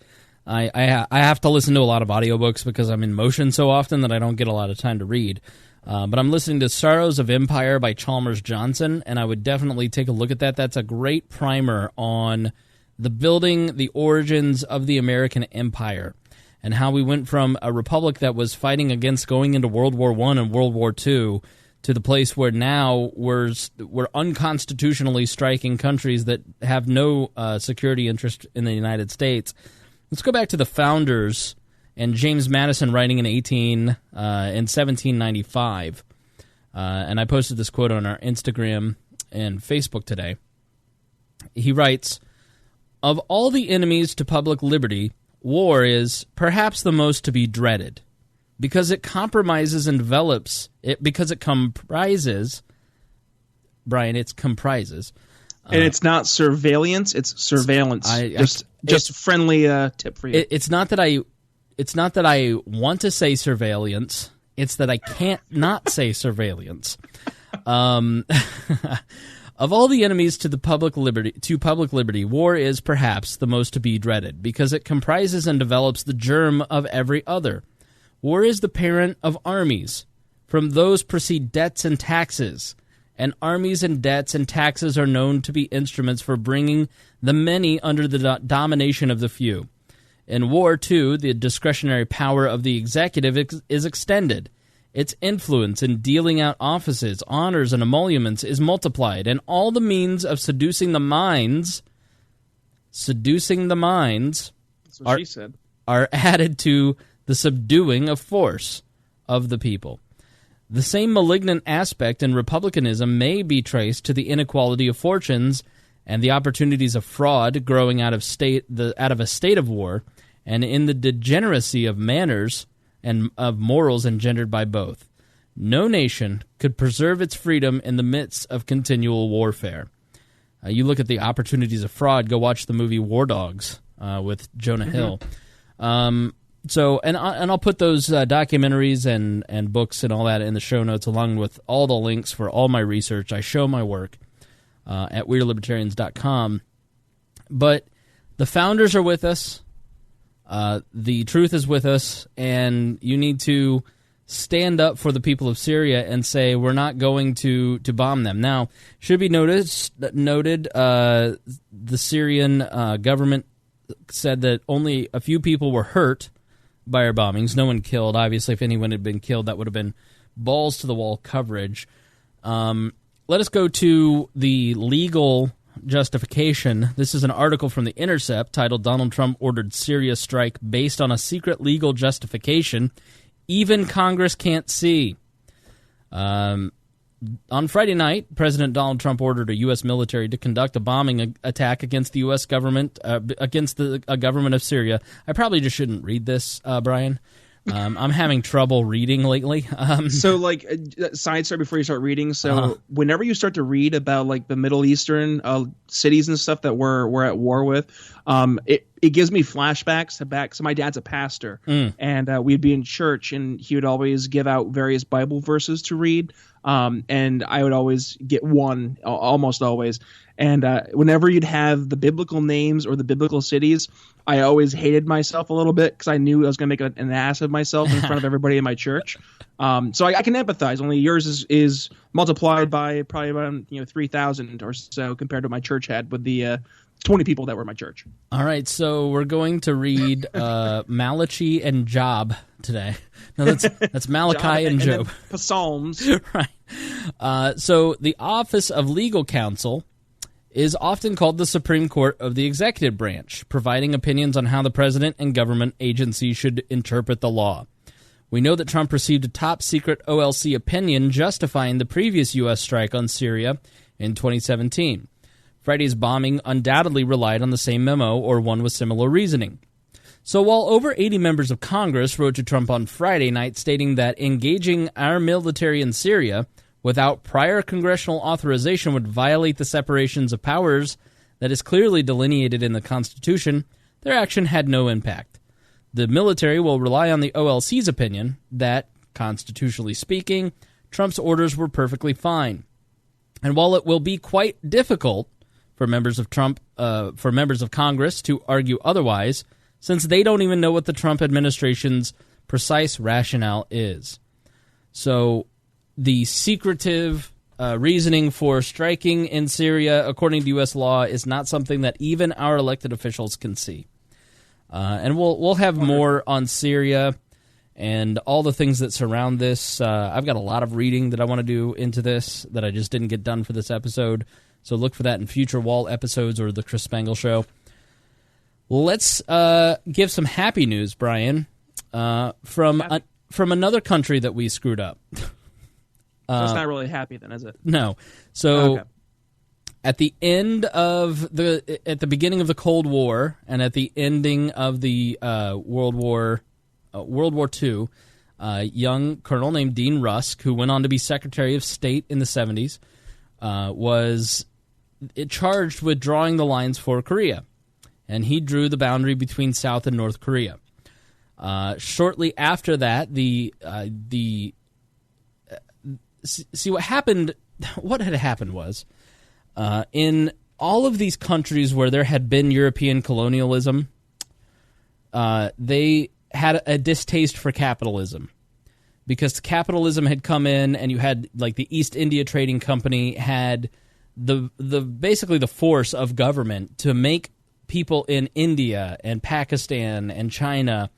I have to listen to a lot of audiobooks because I'm in motion so often that I don't get a lot of time to read. But I'm listening to Sorrows of Empire by Chalmers Johnson, and I would definitely take a look at that. That's a great primer on the origins of the American empire, and how we went from a republic that was fighting against going into World War I and World War II to the place where now we're unconstitutionally striking countries that have no security interest in the United States. Let's go back to the founders and James Madison writing in 1795. And I posted this quote on our Instagram and Facebook today. He writes, "Of all the enemies to public liberty, war is perhaps the most to be dreaded, because it comprises, Brian, it's comprises. And it's not surveillance, it's surveillance. Just a friendly tip for you. It's not that I want to say surveillance, it's that I can't not say surveillance. Of all the enemies to public liberty, war is perhaps the most to be dreaded, because it comprises and develops the germ of every other. War is the parent of armies. From those proceed debts and taxes, and armies and debts and taxes are known to be instruments for bringing the many under the domination of the few. In war, too, the discretionary power of the executive is extended. Its influence in dealing out offices, honors, and emoluments is multiplied, and all the means of seducing the minds are added to the subduing of force of the people. The same malignant aspect in republicanism may be traced to the inequality of fortunes and the opportunities of fraud growing out of a state of war, and in the degeneracy of manners and of morals engendered by both. No nation could preserve its freedom in the midst of continual warfare." You look at the opportunities of fraud, go watch the movie War Dogs with Jonah Hill. So I'll put those documentaries and books and all that in the show notes, along with all the links for all my research. I show my work at WeirdLibertarians.com. But the founders are with us. The truth is with us, and you need to stand up for the people of Syria and say, we're not going to bomb them. Now, should be noted, the Syrian government said that only a few people were hurt by our bombings. No one killed. Obviously, if anyone had been killed, that would have been balls-to-the-wall coverage. Let us go to the legal justification. This is an article from The Intercept titled "Donald Trump Ordered Syria Strike Based on a Secret Legal Justification Even Congress Can't See." On Friday night, President Donald Trump ordered a U.S. military to conduct a bombing attack against the U.S. government, against the government of Syria. I probably just shouldn't read this, Brian. I'm having trouble reading lately. So, side story before you start reading. So, whenever you start to read about the Middle Eastern cities and stuff that we're at war with, it gives me flashbacks to back. So, my dad's a pastor, and we'd be in church, and he would always give out various Bible verses to read. And I would always get one, almost always. And whenever you'd have the biblical names or the biblical cities, I always hated myself a little bit because I knew I was going to make an ass of myself in front of everybody in my church. So I can empathize. Only yours is multiplied by probably around 3,000 or so compared to what my church had with the 20 people that were in my church. All right, so we're going to read Malachi and Job today. No, that's Malachi and Job. And Psalms. Right. So the Office of Legal Counsel is often called the Supreme Court of the executive branch, providing opinions on how the president and government agencies should interpret the law. We know that Trump received a top-secret OLC opinion justifying the previous U.S. strike on Syria in 2017. Friday's bombing undoubtedly relied on the same memo or one with similar reasoning. So while over 80 members of Congress wrote to Trump on Friday night stating that engaging our military in Syria without prior congressional authorization would violate the separations of powers that is clearly delineated in the Constitution, their action had no impact. The military will rely on the OLC's opinion that, constitutionally speaking, Trump's orders were perfectly fine. And while it will be quite difficult for members of Congress to argue otherwise, since they don't even know what the Trump administration's precise rationale is. So the secretive reasoning for striking in Syria, according to U.S. law, is not something that even our elected officials can see. And we'll have more on Syria and all the things that surround this. I've got a lot of reading that I want to do into this that I just didn't get done for this episode. So look for that in future Wall episodes or the Chris Spangle Show. Let's give some happy news, Brian, from another country that we screwed up. So it's not really happy then, is it? No. So Okay. at the beginning of the Cold War and at the ending of the World War II, a young colonel named Dean Rusk, who went on to be Secretary of State in the 70s, was charged with drawing the lines for Korea. And he drew the boundary between South and North Korea. Shortly after that, see what happened. What had happened was, in all of these countries where there had been European colonialism, they had a distaste for capitalism, because capitalism had come in, and you had like the East India Trading Company had the basically the force of government to make people in India and Pakistan and China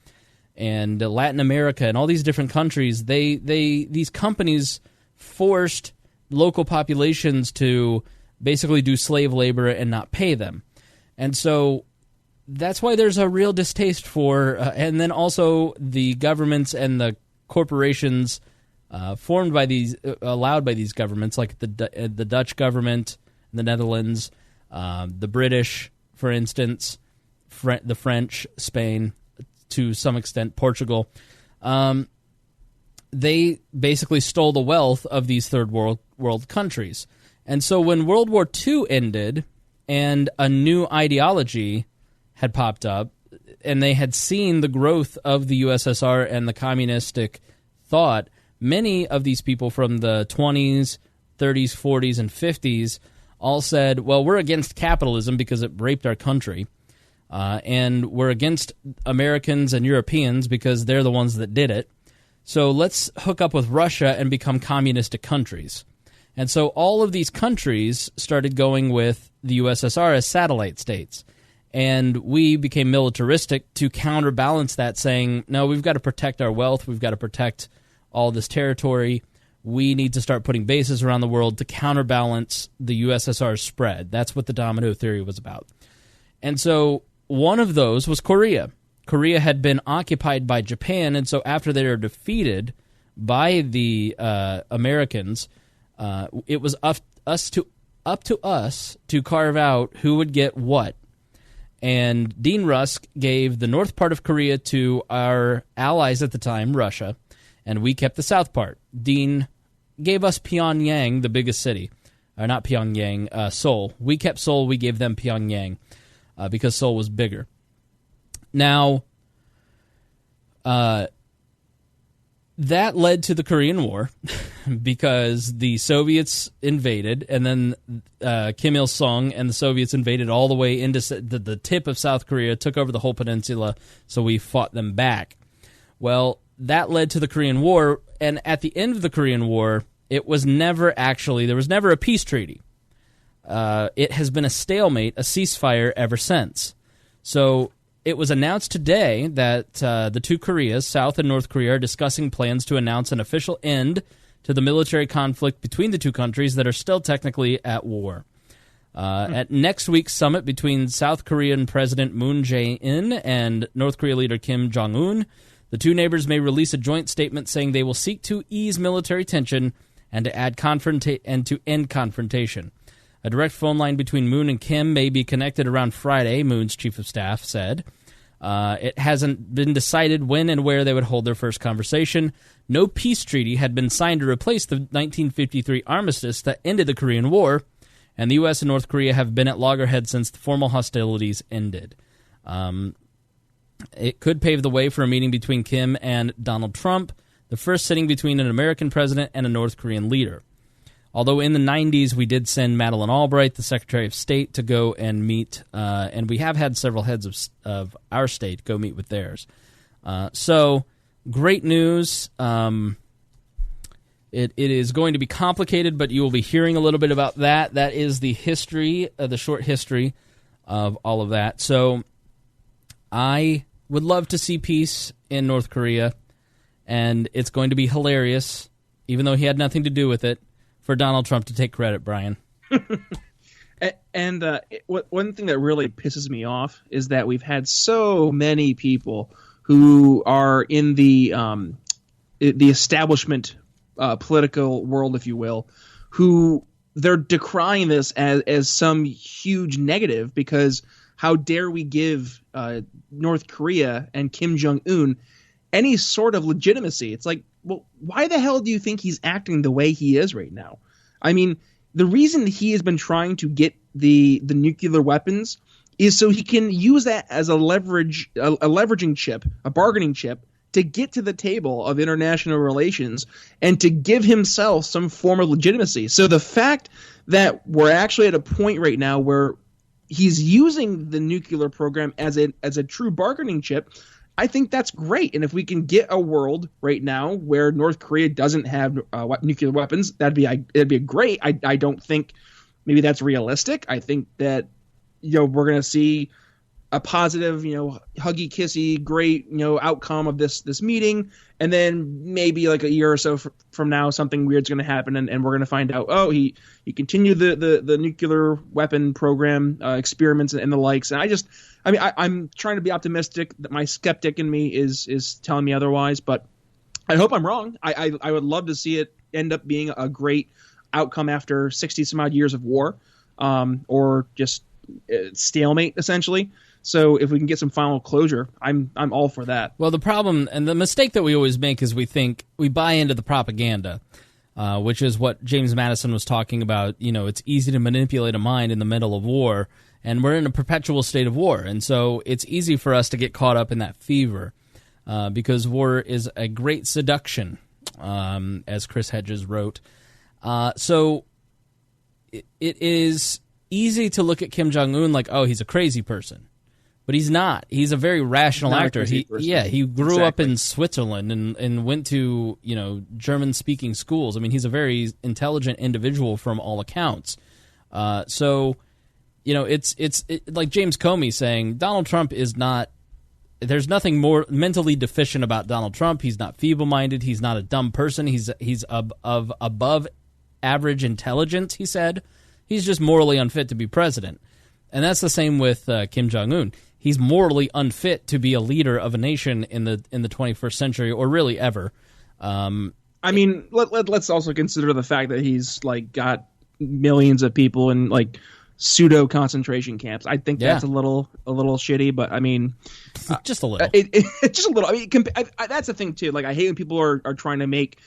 and Latin America and all these different countries. These companies forced local populations to basically do slave labor and not pay them. And so that's why there's a real distaste for, and then also the governments and the corporations formed by these, allowed by these governments, like the Dutch government, the Netherlands, the British, for instance, the French, Spain, to some extent Portugal. They basically stole the wealth of these third world countries. And so when World War II ended and a new ideology had popped up, and they had seen the growth of the USSR and the communistic thought, many of these people from the 20s, 30s, 40s, and 50s all said, well, we're against capitalism because it raped our country, and we're against Americans and Europeans because they're the ones that did it. So let's hook up with Russia and become communistic countries. And so all of these countries started going with the USSR as satellite states. And we became militaristic to counterbalance that, saying, no, we've got to protect our wealth. We've got to protect all this territory. We need to start putting bases around the world to counterbalance the USSR's spread. That's what the domino theory was about. And so one of those was Korea. Korea had been occupied by Japan, and so after they were defeated by the Americans, it was up to us to carve out who would get what. And Dean Rusk gave the north part of Korea to our allies at the time, Russia, and we kept the south part. Dean gave us Pyongyang, the biggest city. Or not Pyongyang, Seoul. We kept Seoul, we gave them Pyongyang, because Seoul was bigger. Now, that led to the Korean War because the Soviets invaded, and then Kim Il-sung and the Soviets invaded all the way into the tip of South Korea, took over the whole peninsula, so we fought them back. Well, that led to the Korean War, and at the end of the Korean War, it was never there was never a peace treaty. It has been a stalemate, a ceasefire ever since. So it was announced today that the two Koreas, South and North Korea, are discussing plans to announce an official end to the military conflict between the two countries that are still technically at war. At next week's summit between South Korean President Moon Jae-in and North Korea leader Kim Jong-un, the two neighbors may release a joint statement saying they will seek to ease military tension and to end confrontation. A direct phone line between Moon and Kim may be connected around Friday, Moon's chief of staff said. It hasn't been decided when and where they would hold their first conversation. No peace treaty had been signed to replace the 1953 armistice that ended the Korean War, and the U.S. and North Korea have been at loggerheads since the formal hostilities ended. It could pave the way for a meeting between Kim and Donald Trump, the first sitting between an American president and a North Korean leader. Although in the 90s we did send Madeleine Albright, the Secretary of State, to go and meet, and we have had several heads of our state go meet with theirs. So, great news. It is going to be complicated, but you will be hearing a little bit about that. That is the history, the short history of all of that. So I would love to see peace in North Korea, and it's going to be hilarious, even though he had nothing to do with it, for Donald Trump to take credit, Brian. And one thing that really pisses me off is that we've had so many people who are in the establishment political world, if you will, who they're decrying this as some huge negative, because how dare we give North Korea and Kim Jong-un any sort of legitimacy? It's like, well, why the hell do you think he's acting the way he is right now? I mean, the reason he has been trying to get the nuclear weapons is so he can use that as a leveraging chip, a bargaining chip, to get to the table of international relations and to give himself some form of legitimacy. So the fact that we're actually at a point right now where he's using the nuclear program as a true bargaining chip, I think that's great. And if we can get a world right now where North Korea doesn't have nuclear weapons, it'd be great. I don't think maybe that's realistic. I think that we're going to see a positive, huggy kissy, great, outcome of this meeting, and then maybe like a year or so from now, something weird's going to happen, and we're going to find out, oh, he continued the nuclear weapon program experiments and the likes. And I'm trying to be optimistic. That my skeptic in me is telling me otherwise, but I hope I'm wrong. I would love to see it end up being a great outcome after 60 some odd years of war, or just stalemate essentially. So if we can get some final closure, I'm all for that. Well, the problem and the mistake that we always make is we buy into the propaganda, which is what James Madison was talking about. It's easy to manipulate a mind in the middle of war, and we're in a perpetual state of war. And so it's easy for us to get caught up in that fever, because war is a great seduction, as Chris Hedges wrote. So it is easy to look at Kim Jong-un like, oh, he's a crazy person. But he's not. He's a very rational actor. He grew up in Switzerland and went to German-speaking schools. I mean, he's a very intelligent individual from all accounts. So it's like James Comey saying Donald Trump is not. There's nothing more mentally deficient about Donald Trump. He's not feeble-minded. He's not a dumb person. He's of above average intelligence. He said he's just morally unfit to be president, and that's the same with Kim Jong-un. He's morally unfit to be a leader of a nation in the 21st century, or really ever. I mean, let's also consider the fact that he's got millions of people in pseudo concentration camps. I think that's a little shitty, but I mean, just a little. Just a little. I mean, that's the thing too. I hate when people are trying to make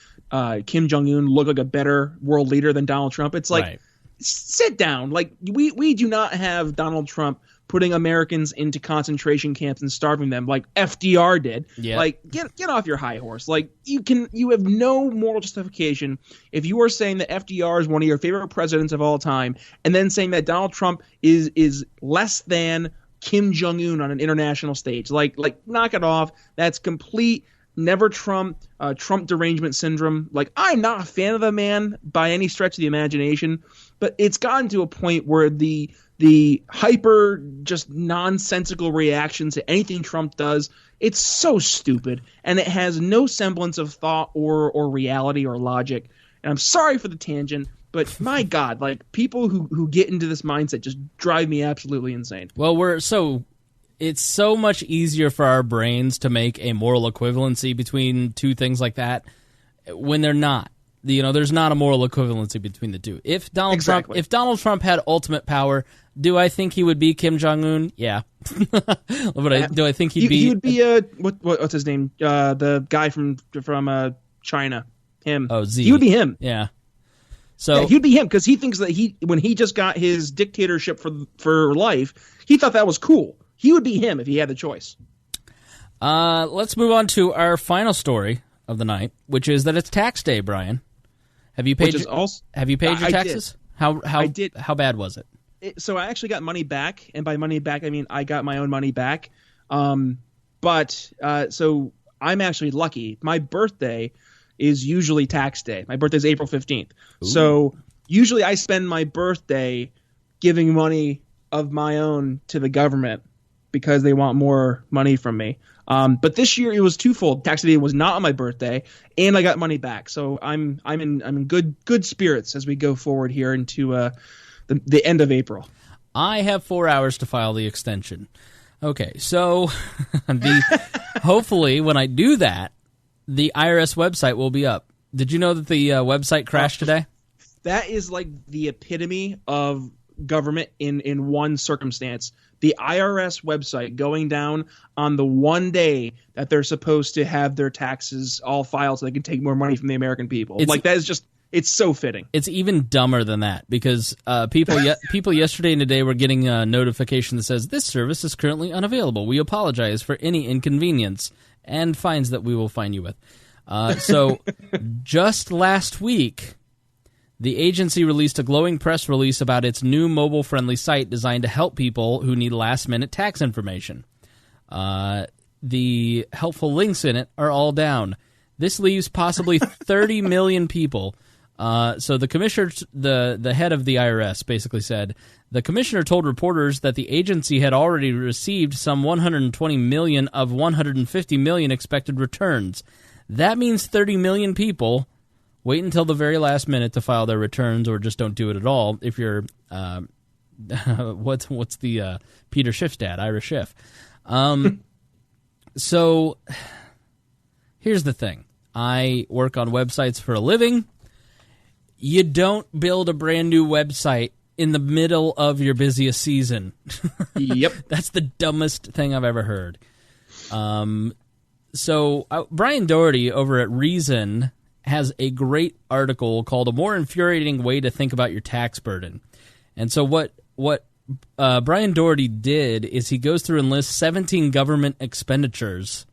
Kim Jong-un look like a better world leader than Donald Trump. It's right. Sit down. We do not have Donald Trump putting Americans into concentration camps and starving them like FDR did. Yeah. Get off your high horse. You have no moral justification if you are saying that FDR is one of your favorite presidents of all time, and then saying that Donald Trump is less than Kim Jong-un on an international stage. Knock it off. That's complete never Trump derangement syndrome. I'm not a fan of the man by any stretch of the imagination, but it's gotten to a point where the hyper, just nonsensical reactions to anything Trump does, it's so stupid, and it has no semblance of thought or reality or logic. And I'm sorry for the tangent, but my God, people who get into this mindset just drive me absolutely insane. Well, it's so much easier for our brains to make a moral equivalency between two things like that when they're not. There's not a moral equivalency between the two. If Donald Trump had ultimate power, do I think he would be Kim Jong-un? Yeah. But do I think he'd be? He would be what's his name? The guy from China. Him. Oh, Z. He would be him. Yeah. So he'd be him because he thinks that when he just got his dictatorship for life, he thought that was cool. He would be him if he had the choice. Let's move on to our final story of the night, which is that it's tax day, Brian. Have you paid your taxes? I did. How bad was it? So I actually got money back, and by money back I mean I got my own money back. So I'm actually lucky. My birthday is usually tax day. My birthday is April 15th. Ooh. So usually I spend my birthday giving money of my own to the government because they want more money from me. But this year it was twofold. Tax day was not on my birthday, and I got money back. So I'm in good spirits as we go forward here into the end of April. I have 4 hours to file the extension. Okay, so hopefully when I do that, the IRS website will be up. Did you know that the website crashed today? That is like the epitome of government in one circumstance. The IRS website going down on the one day that they're supposed to have their taxes all filed so they can take more money from the American people. That is just, it's so fitting. It's even dumber than that because people yesterday and today were getting a notification that says, this service is currently unavailable. We apologize for any inconvenience and fines that we will fine you with. So just last week, the agency released a glowing press release about its new mobile-friendly site designed to help people who need last-minute tax information. The helpful links in it are all down. This leaves possibly 30 million people. So the commissioner, the head of the IRS, basically said, the commissioner told reporters that the agency had already received some 120 million of 150 million expected returns. That means 30 million people wait until the very last minute to file their returns, or just don't do it at all. If you're, what's the Peter Schiff's dad, Ira Schiff. So here's the thing: I work on websites for a living. You don't build a brand new website in the middle of your busiest season. Yep, that's the dumbest thing I've ever heard. So Brian Doherty over at Reason has a great article called "A More Infuriating Way to Think About Your Tax Burden." And so what Brian Doherty did is he goes through and lists 17 government expenditures,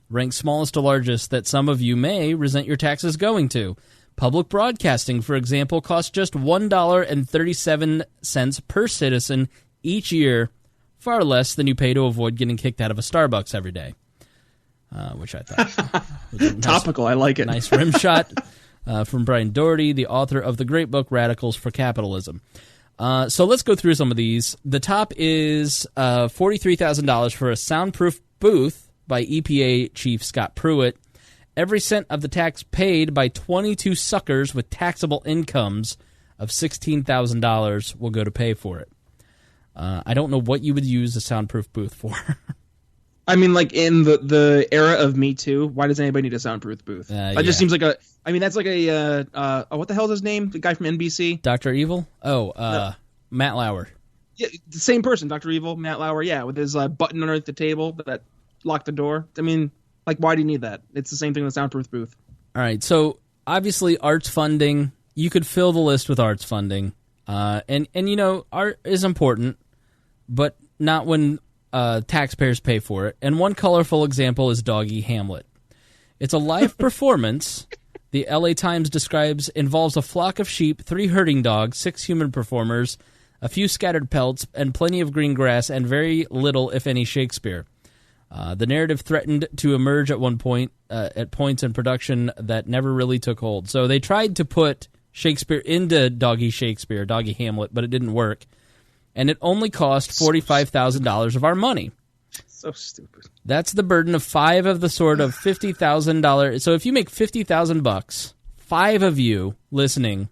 ranked smallest to largest, that some of you may resent your taxes going to. Public broadcasting, for example, costs just $1.37 per citizen each year, far less than you pay to avoid getting kicked out of a Starbucks every day. Which I thought was a topical. I like it. Nice rim shot from Brian Doherty, the author of the great book Radicals for Capitalism. So let's go through some of these. The top is $43,000 for a soundproof booth by EPA Chief Scott Pruitt. Every cent of the tax paid by 22 suckers with taxable incomes of $16,000 will go to pay for it. I don't know what you would use a soundproof booth for. I mean, like in the era of Me Too, why does anybody need a soundproof booth? That just seems like a. I mean, that's like a. What the hell is his name? The guy from NBC. Dr. Evil. Oh, no. Matt Lauer. Yeah, the same person, Dr. Evil, Matt Lauer. Yeah, with his button underneath the table that locked the door. I mean, like, why do you need that? It's the same thing with a soundproof booth. All right, so obviously arts funding. You could fill the list with arts funding, and you know, art is important, but not when taxpayers pay for it. And one colorful example is Doggy Hamlet. It's a live performance, the LA Times describes, involves a flock of sheep, 3 herding dogs, 6 human performers, a few scattered pelts, and plenty of green grass, and very little, if any, Shakespeare. The narrative threatened to emerge at one point, at points in production that never really took hold. So they tried to put Shakespeare into Doggy Hamlet, but it didn't work. And it only cost $45,000 of our money. So stupid. That's the burden of 5 of the sort of $50,000. So if you make $50,000, 5 of you listening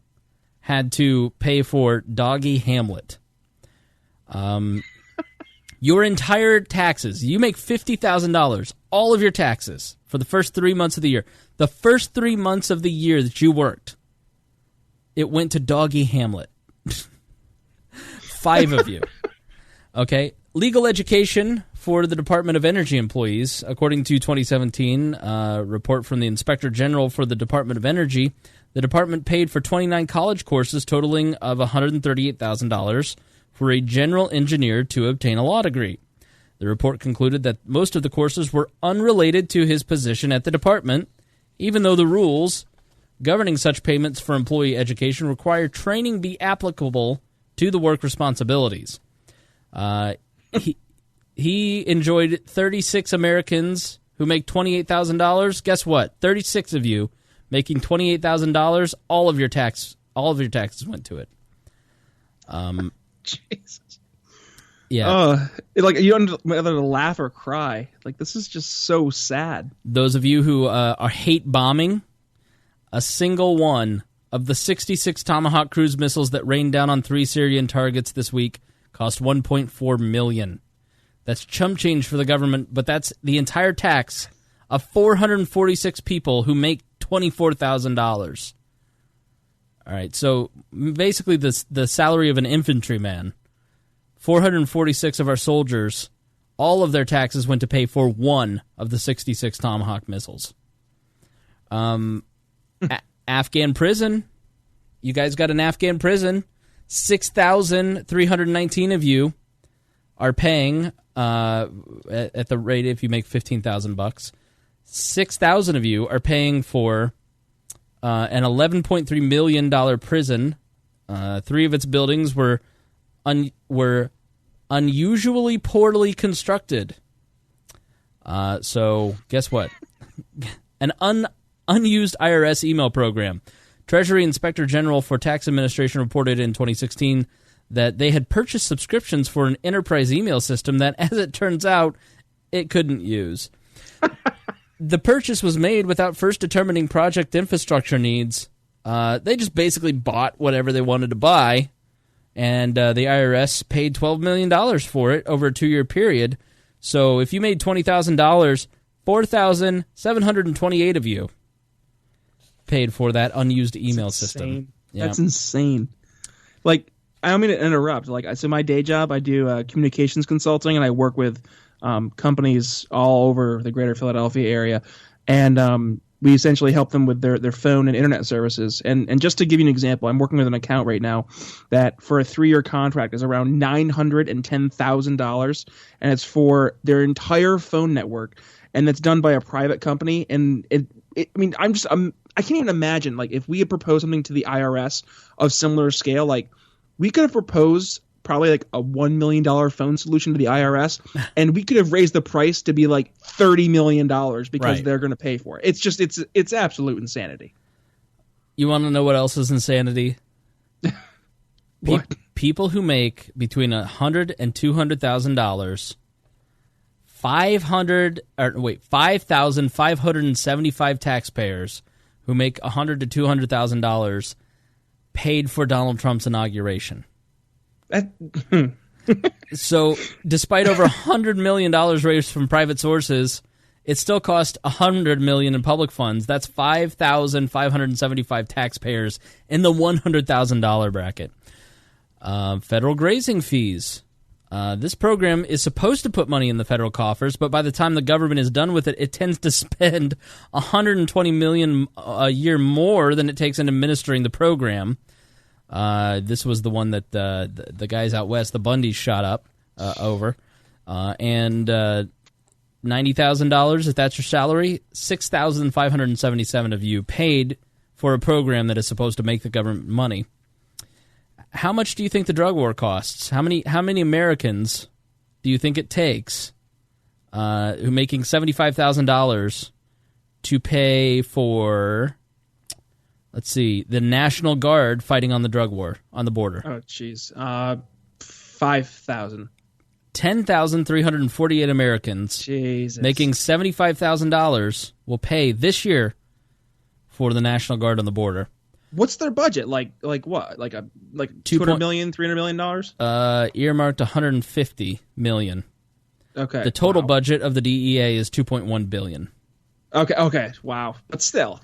had to pay for Doggy Hamlet. Your entire taxes. You make $50,000, all of your taxes for the first 3 months of the year. The first 3 months of the year that you worked, it went to Doggy Hamlet. 5 of you. Okay. Legal education for the Department of Energy employees. According to 2017 report from the Inspector General for the Department of Energy, the department paid for 29 college courses totaling of $138,000 for a general engineer to obtain a law degree. The report concluded that most of the courses were unrelated to his position at the department, even though the rules governing such payments for employee education require training be applicable to the work responsibilities. He enjoyed 36 Americans who make $28,000. Guess what? 36 of you making $28,000. All of your taxes went to it. Jesus. Yeah. Like you don't know whether to laugh or cry. Like this is just so sad. Those of you who hate bombing, a single one of the 66 Tomahawk cruise missiles that rained down on 3 Syrian targets this week cost $1.4 million. That's chump change for the government, but that's the entire tax of 446 people who make $24,000. All right, so basically the salary of an infantryman. 446 of our soldiers, all of their taxes went to pay for one of the 66 Tomahawk missiles. Afghan prison. You guys got an Afghan prison. 6,319 of you are paying at the rate if you make $15,000. 6,000 of you are paying for an $11.3 million prison. 3 of its buildings were unusually poorly constructed. So guess what? An unused IRS email program. Treasury Inspector General for Tax Administration reported in 2016 that they had purchased subscriptions for an enterprise email system that, as it turns out, it couldn't use. The purchase was made without first determining project infrastructure needs. They just basically bought whatever they wanted to buy, and the IRS paid $12 million for it over a 2-year period. So if you made $20,000, 4,728 of you paid for that unused email system. Yeah. That's insane. Like, I don't mean to interrupt. Like, so my day job, I do communications consulting, and I work with companies all over the greater Philadelphia area, and we essentially help them with their phone and internet services. And just to give you an example, I'm working with an account right now that for a 3-year contract is around $910,000, and it's for their entire phone network, and it's done by a private company. And I can't even imagine, like, if we had proposed something to the IRS of similar scale, like we could have proposed probably like a $1 million phone solution to the IRS, and we could have raised the price to be like $30 million because they're going to pay for it. It's just, it's absolute insanity. You want to know what else is insanity? What? People who make between $100,000 and $200,000, 5,575 taxpayers who make $100,000 to $200,000 paid for Donald Trump's inauguration. So, despite over $100 million raised from private sources, it still cost $100 million in public funds. That's 5,575 taxpayers in the $100,000 bracket. Federal grazing fees. This program is supposed to put money in the federal coffers, but by the time the government is done with it, it tends to spend $120 million a year more than it takes in administering the program. This was the one that the guys out west, the Bundys, shot up over. And $90,000, if that's your salary, 6,577 of you paid for a program that is supposed to make the government money. How much do you think the drug war costs? How many Americans do you think it takes who making $75,000 to pay for, let's see, the National Guard fighting on the drug war on the border? Oh, jeez. 5,000. 10,348 Americans Jesus. making $75,000 will pay this year for the National Guard on the border. What's their budget? Like what? Like $200 million, $300 million? Earmarked $150 million. Okay. The total budget of the DEA is $2.1 billion. Okay. Wow. But still,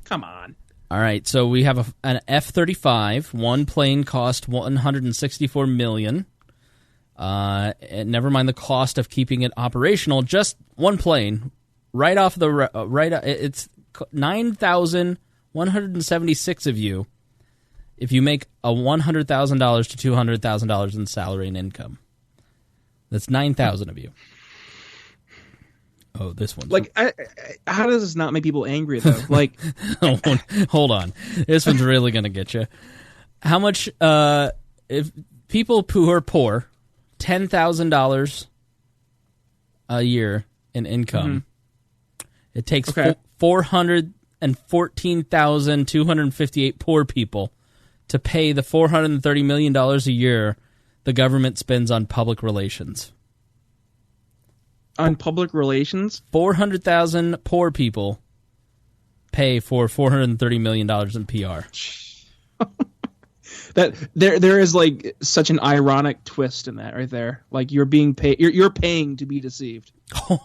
come on. All right, so we have an F-35. One plane cost $164 million. And never mind the cost of keeping it operational. Just one plane, right off the it's 9,176 of you. If you make a $100,000 to $200,000 in salary and income, that's 9,000 of you. Oh, this one. Like, how does this not make people angry though? Like, hold on, this one's really gonna get you. How much? If people who are poor, $10,000 a year in income, it takes 114,258 poor people to pay the $430 million a year the government spends on public relations. On public relations? 400,000 poor people pay for $430 million in PR. That there is like such an ironic twist in that right there. Like you're being paid, you're paying to be deceived. All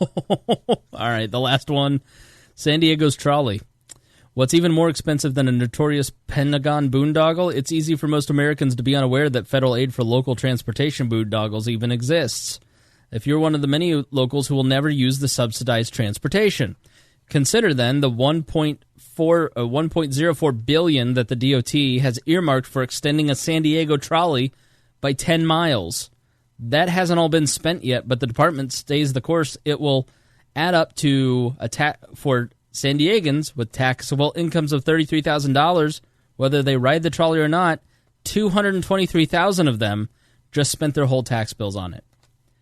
right, the last one, San Diego's trolley. What's even more expensive than a notorious Pentagon boondoggle? It's easy for most Americans to be unaware that federal aid for local transportation boondoggles even exists. If you're one of the many locals who will never use the subsidized transportation. Consider then the $1.04 billion that the DOT has earmarked for extending a San Diego trolley by 10 miles. That hasn't all been spent yet, but the department stays the course. It will add up to for San Diegans with taxable incomes of $33,000, whether they ride the trolley or not. 223,000 of them just spent their whole tax bills on it.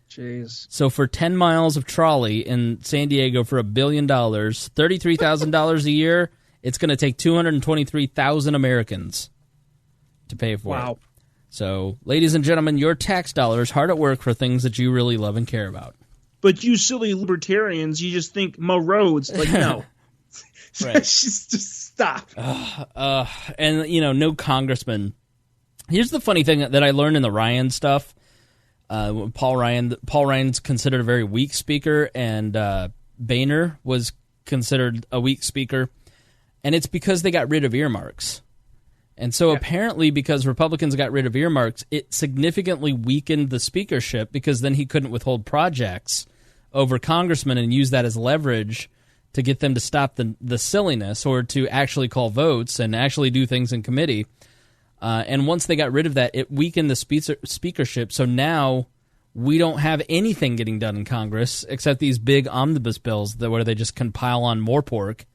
Jeez. So for 10 miles of trolley in San Diego for $1 billion, $33,000 a year, it's going to take 223,000 Americans to pay for it. So, ladies and gentlemen, your tax dollars hard at work for things that you really love and care about. But you silly libertarians, you just think more roads. Like, no. Right. just stop. And, no congressman. Here's the funny thing that I learned in the Ryan stuff. Paul Ryan's considered a very weak speaker, and Boehner was considered a weak speaker, and it's because they got rid of earmarks. And so apparently because Republicans got rid of earmarks, it significantly weakened the speakership, because then he couldn't withhold projects over congressmen and use that as leverage to get them to stop the silliness or to actually call votes and actually do things in committee. And once they got rid of that, it weakened the speakership. So now we don't have anything getting done in Congress except these big omnibus bills where they just can pile on more pork.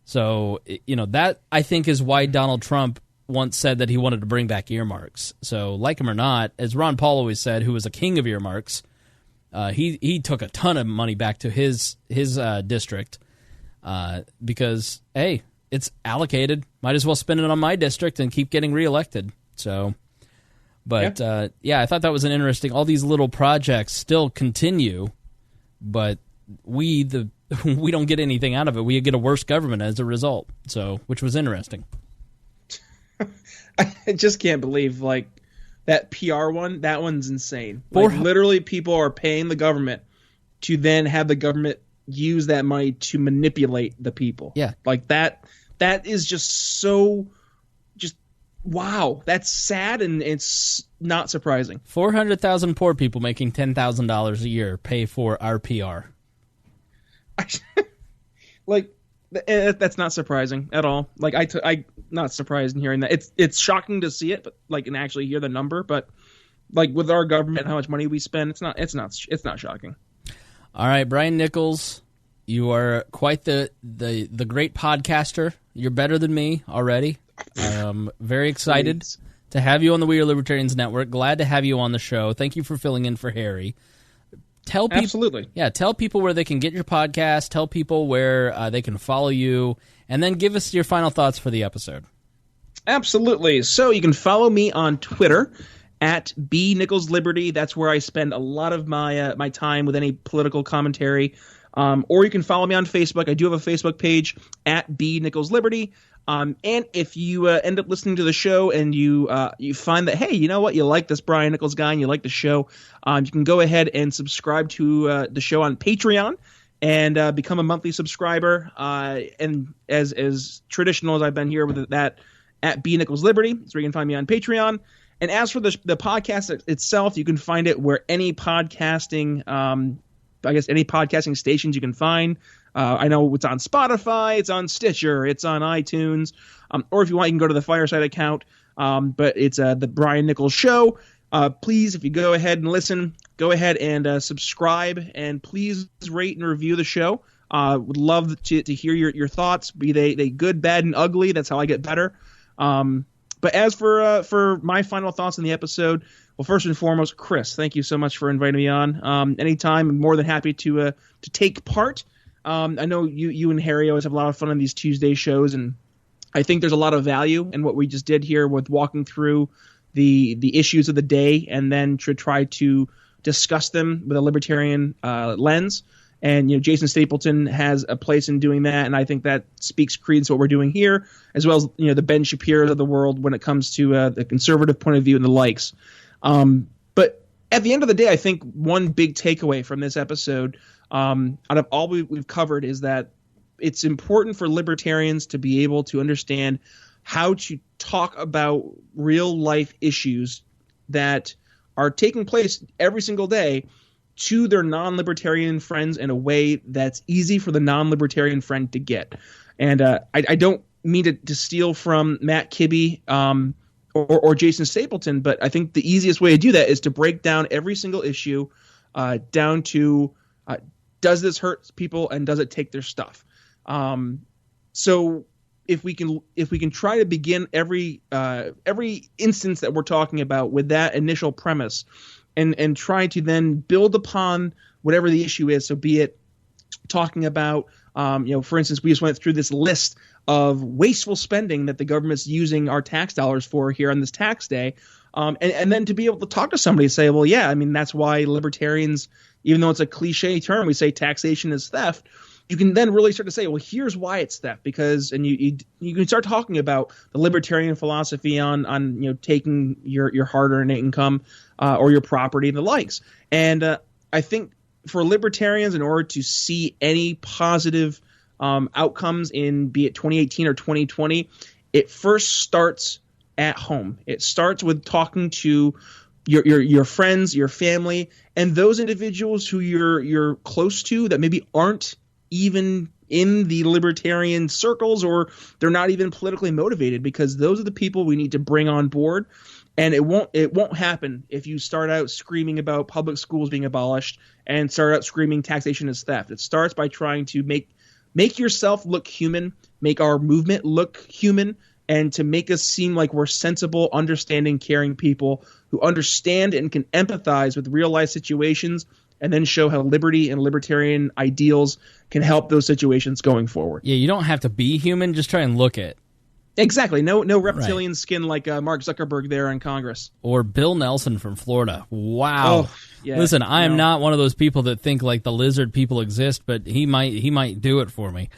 So, that I think is why Donald Trump once said that he wanted to bring back earmarks. So, like him or not, as Ron Paul always said, who was a king of earmarks, he took a ton of money back to his district because, hey, it's allocated. Might as well spend it on my district and keep getting reelected. So, but I thought that was an interesting. All these little projects still continue, but we don't get anything out of it. We get a worse government as a result. So, which was interesting. I just can't believe that PR one. That one's insane. Literally, people are paying the government to then have the government use that money to manipulate the people. Yeah, that is just so wow. That's sad, and it's not surprising. 400,000 poor people making $10,000 a year pay for our PR. That's not surprising at all. I'm not surprised in hearing that. It's shocking to see it, but and actually hear the number. But with our government and how much money we spend, it's not shocking. All right, Brian Nichols, you are quite the great podcaster. You're better than me already. I'm very excited to have you on the We Are Libertarians Network. Glad to have you on the show. Thank you for filling in for Harry. Tell people, absolutely. Yeah, tell people where they can get your podcast. Tell people where they can follow you, and then give us your final thoughts for the episode. Absolutely. So you can follow me on Twitter at @BNicholsLiberty. That's where I spend a lot of my time with any political commentary. Or you can follow me on Facebook. I do have a Facebook page at @BNicholsLiberty. And if you end up listening to the show and you find that, hey, you know what, you like this Brian Nichols guy and you like the show, you can go ahead and subscribe to the show on Patreon and become a monthly subscriber. And as traditional as I've been here with that at @BNicholsLiberty, so you can find me on Patreon. And as for the podcast itself, you can find it where any podcasting any podcasting stations you can find. I know it's on Spotify, it's on Stitcher, it's on iTunes, or if you want, you can go to the Fireside account. But it's the Brian Nichols Show. Please, if you go ahead and listen, go ahead and subscribe, and please rate and review the show. Would love to hear your thoughts, be they good, bad, and ugly. That's how I get better. But as for my final thoughts on the episode, well, first and foremost, Chris, thank you so much for inviting me on. Anytime, I'm more than happy to take part. I know you and Harry always have a lot of fun on these Tuesday shows, and I think there's a lot of value in what we just did here with walking through the issues of the day and then to try to discuss them with a libertarian lens. And Jason Stapleton has a place in doing that, and I think that speaks credence to what we're doing here, as well as the Ben Shapiro's of the world when it comes to the conservative point of view and the likes. But at the end of the day, I think one big takeaway from this episode, out of all we've covered, is that it's important for libertarians to be able to understand how to talk about real life issues that are taking place every single day to their non-libertarian friends in a way that's easy for the non-libertarian friend to get. And I don't mean to steal from Matt Kibbe or Jason Stapleton, but I think the easiest way to do that is to break down every single issue down to does this hurt people and does it take their stuff? So if we can try to begin every instance that we're talking about with that initial premise, and try to then build upon whatever the issue is. So be it talking about, for instance, we just went through this list of wasteful spending that the government's using our tax dollars for here on this tax day. And then to be able to talk to somebody and say, well, yeah, I mean, that's why libertarians, even though it's a cliche term, we say taxation is theft. You can then really start to say, well, here's why it's theft, because, and you can start talking about the libertarian philosophy on taking your hard-earned income or your property and the likes. And I think for libertarians, in order to see any positive outcomes in be it 2018 or 2020, it first starts at home. It starts with talking to your friends, your family, and those individuals who you're close to that maybe aren't even in the libertarian circles, or they're not even politically motivated, because those are the people we need to bring on board. And it won't happen if you start out screaming about public schools being abolished and start out screaming taxation is theft. It starts by trying to make yourself look human, make our movement look human, and to make us seem like we're sensible, understanding, caring people who understand and can empathize with real life situations, and then show how liberty and libertarian ideals can help those situations going forward. Yeah, you don't have to be human, just try and look it. Exactly. No reptilian skin like Mark Zuckerberg there in Congress. Or Bill Nelson from Florida. Wow. Oh, yeah, listen, I am not one of those people that think like the lizard people exist, but he might do it for me.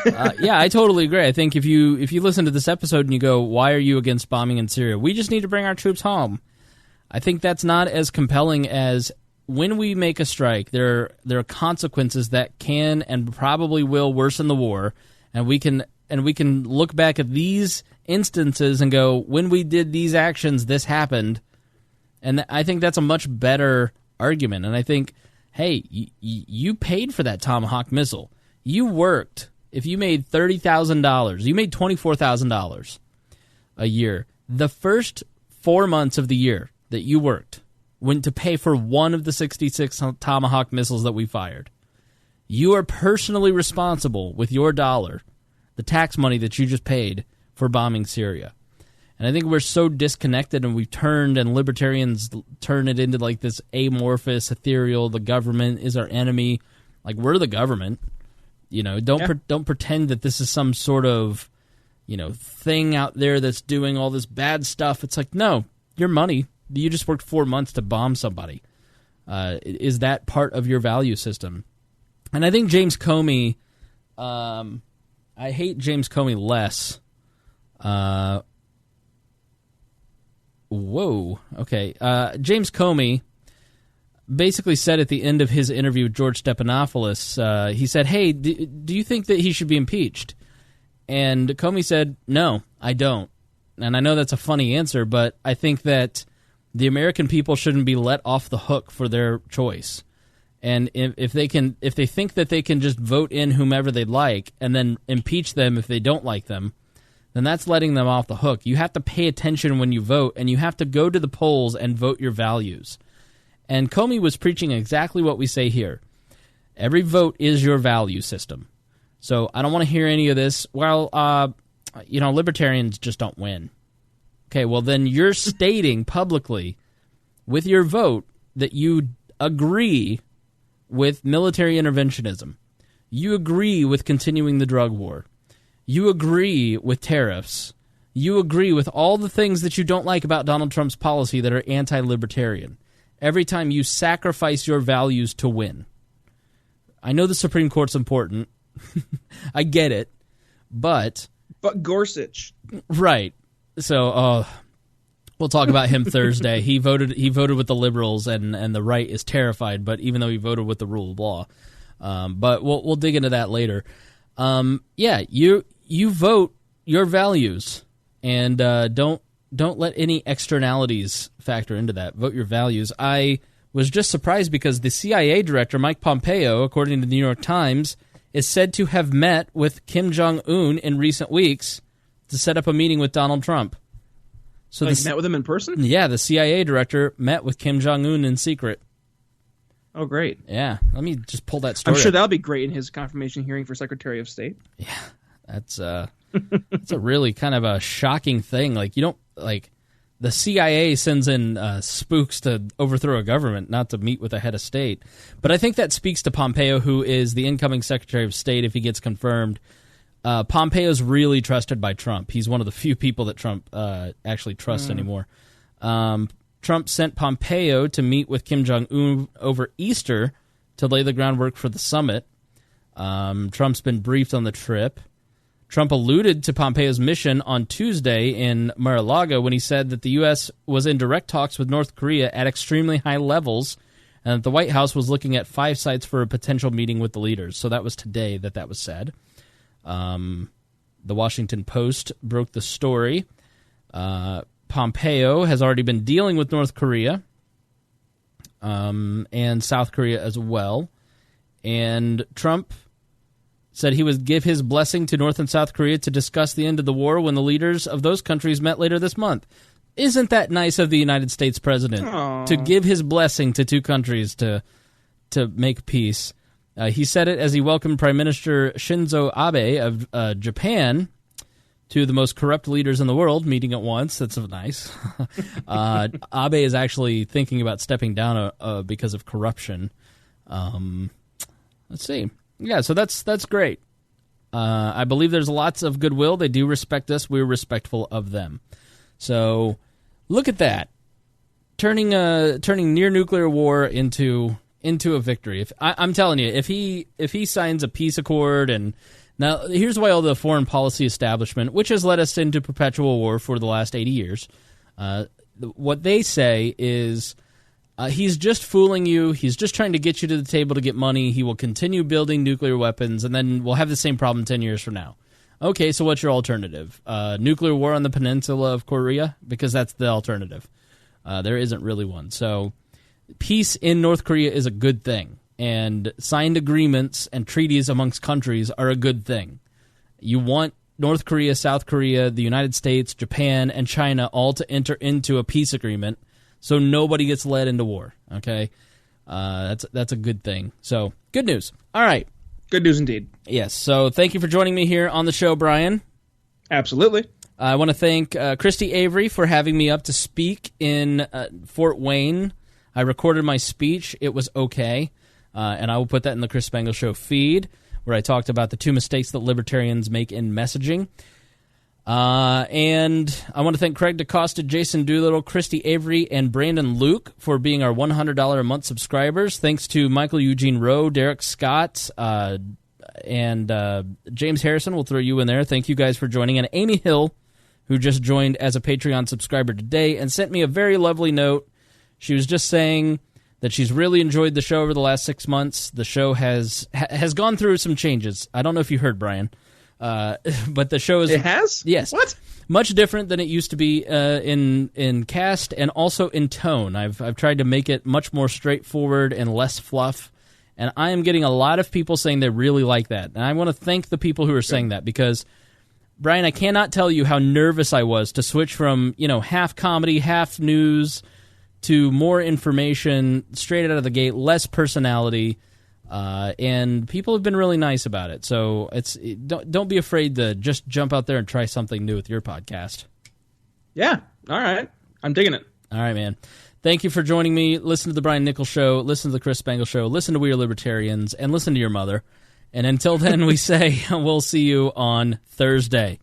Yeah, I totally agree. I think if you listen to this episode and you go, why are you against bombing in Syria? We just need to bring our troops home. I think that's not as compelling as when we make a strike, there are consequences that can and probably will worsen the war, and we can look back at these instances and go, when we did these actions, this happened. And I think that's a much better argument. And I think, hey, you paid for that Tomahawk missile. You worked. If you made $30,000, you made $24,000 a year. The first 4 months of the year that you worked went to pay for one of the 66 Tomahawk missiles that we fired. You are personally responsible with your dollar, the tax money that you just paid, for bombing Syria. And I think we're so disconnected, and we've turned, and libertarians turn it into like this amorphous, ethereal, the government is our enemy. Like, we're the government. Don't pretend that this is some sort of, thing out there that's doing all this bad stuff. It's like, no, your money. You just worked 4 months to bomb somebody. Is that part of your value system? And I think James Comey, I hate James Comey less. James Comey basically said at the end of his interview with George Stephanopoulos, he said, hey, do you think that he should be impeached? And Comey said, no, I don't. And I know that's a funny answer, but I think that the American people shouldn't be let off the hook for their choice. And if they think that they can just vote in whomever they like and then impeach them if they don't like them, then that's letting them off the hook. You have to pay attention when you vote, and you have to go to the polls and vote your values. And Comey was preaching exactly what we say here. Every vote is your value system. So I don't want to hear any of this, libertarians just don't win. Okay, well, then you're stating publicly with your vote that you agree with military interventionism. You agree with continuing the drug war. You agree with tariffs. You agree with all the things that you don't like about Donald Trump's policy that are anti-libertarian. Every time you sacrifice your values to win. I know the Supreme Court's important. I get it. But Gorsuch. Right. So we'll talk about him Thursday. He voted with the liberals, and the right is terrified, but even though he voted with the rule of law. But we'll dig into that later. You vote your values, and don't let any externalities factor into that. Vote your values. I was just surprised because the CIA director, Mike Pompeo, according to the New York Times, is said to have met with Kim Jong-un in recent weeks to set up a meeting with Donald Trump. So met with him in person? Yeah, the CIA director met with Kim Jong-un in secret. Oh, great. Yeah, let me just pull that story I'm sure up. that'll be great in his confirmation hearing for Secretary of State. Yeah, that's a really kind of a shocking thing. Like, you don't, like, the CIA sends in spooks to overthrow a government, not to meet with a head of state. But I think that speaks to Pompeo, who is the incoming Secretary of State if he gets confirmed. Pompeo's really trusted by Trump. He's one of the few people that Trump actually trusts anymore. Trump sent Pompeo to meet with Kim Jong-un over Easter to lay the groundwork for the summit. Trump's been briefed on the trip. Trump alluded to Pompeo's mission on Tuesday in Mar-a-Lago when he said that the U.S. was in direct talks with North Korea at extremely high levels, and that the White House was looking at 5 sites for a potential meeting with the leaders. So that was today that was said. The Washington Post broke the story. Pompeo has already been dealing with North Korea and South Korea as well. And Trump said he would give his blessing to North and South Korea to discuss the end of the war when the leaders of those countries met later this month. Isn't that nice of the United States president to give his blessing to 2 countries to make peace? He said it as he welcomed Prime Minister Shinzo Abe of Japan, 2 of the most corrupt leaders in the world, meeting at once. That's nice. Abe is actually thinking about stepping down because of corruption. Let's see. Yeah, so that's great. I believe there's lots of goodwill. They do respect us. We're respectful of them. So look at that, turning near nuclear war into a victory. I'm telling you, if he signs a peace accord, and now here's why all the foreign policy establishment, which has led us into perpetual war for the last 80 years, what they say is. He's just fooling you. He's just trying to get you to the table to get money. He will continue building nuclear weapons, and then we'll have the same problem 10 years from now. Okay, so what's your alternative? Nuclear war on the peninsula of Korea? Because that's the alternative. There isn't really one. So peace in North Korea is a good thing, and signed agreements and treaties amongst countries are a good thing. You want North Korea, South Korea, the United States, Japan, and China all to enter into a peace agreement, so nobody gets led into war, okay? That's a good thing. So, good news. All right. Good news indeed. Yes, so thank you for joining me here on the show, Brian. Absolutely. I want to thank Christy Avery for having me up to speak in Fort Wayne. I recorded my speech. It was okay, and I will put that in the Chris Spangle Show feed, where I talked about the 2 mistakes that libertarians make in messaging. And I want to thank Craig DeCosta, Jason Doolittle, Christy Avery, and Brandon Luke for being our $100 a month subscribers. Thanks to Michael Eugene Rowe, Derek Scott, and James Harrison. We'll throw you in there. Thank you guys for joining. And Amy Hill, who just joined as a Patreon subscriber today and sent me a very lovely note. She was just saying that she's really enjoyed the show over the last 6 months. The show has gone through some changes. I don't know if you heard, Brian. But the show is... It has? Yes. What? Much different than it used to be in cast and also in tone. I've tried to make it much more straightforward and less fluff, and I am getting a lot of people saying they really like that. And I want to thank the people who are saying that, because, Brian, I cannot tell you how nervous I was to switch from, half comedy, half news, to more information, straight out of the gate, less personality. And people have been really nice about it. So don't be afraid to just jump out there and try something new with your podcast. Yeah. All right. I'm digging it. All right, man. Thank you for joining me. Listen to the Brian Nichols Show. Listen to the Chris Spangle Show. Listen to We Are Libertarians. And listen to your mother. And until then, we say we'll see you on Thursday.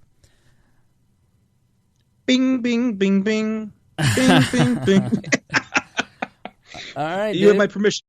Bing, bing, bing, bing. Bing, bing, bing. All right, You have Dave. my permission.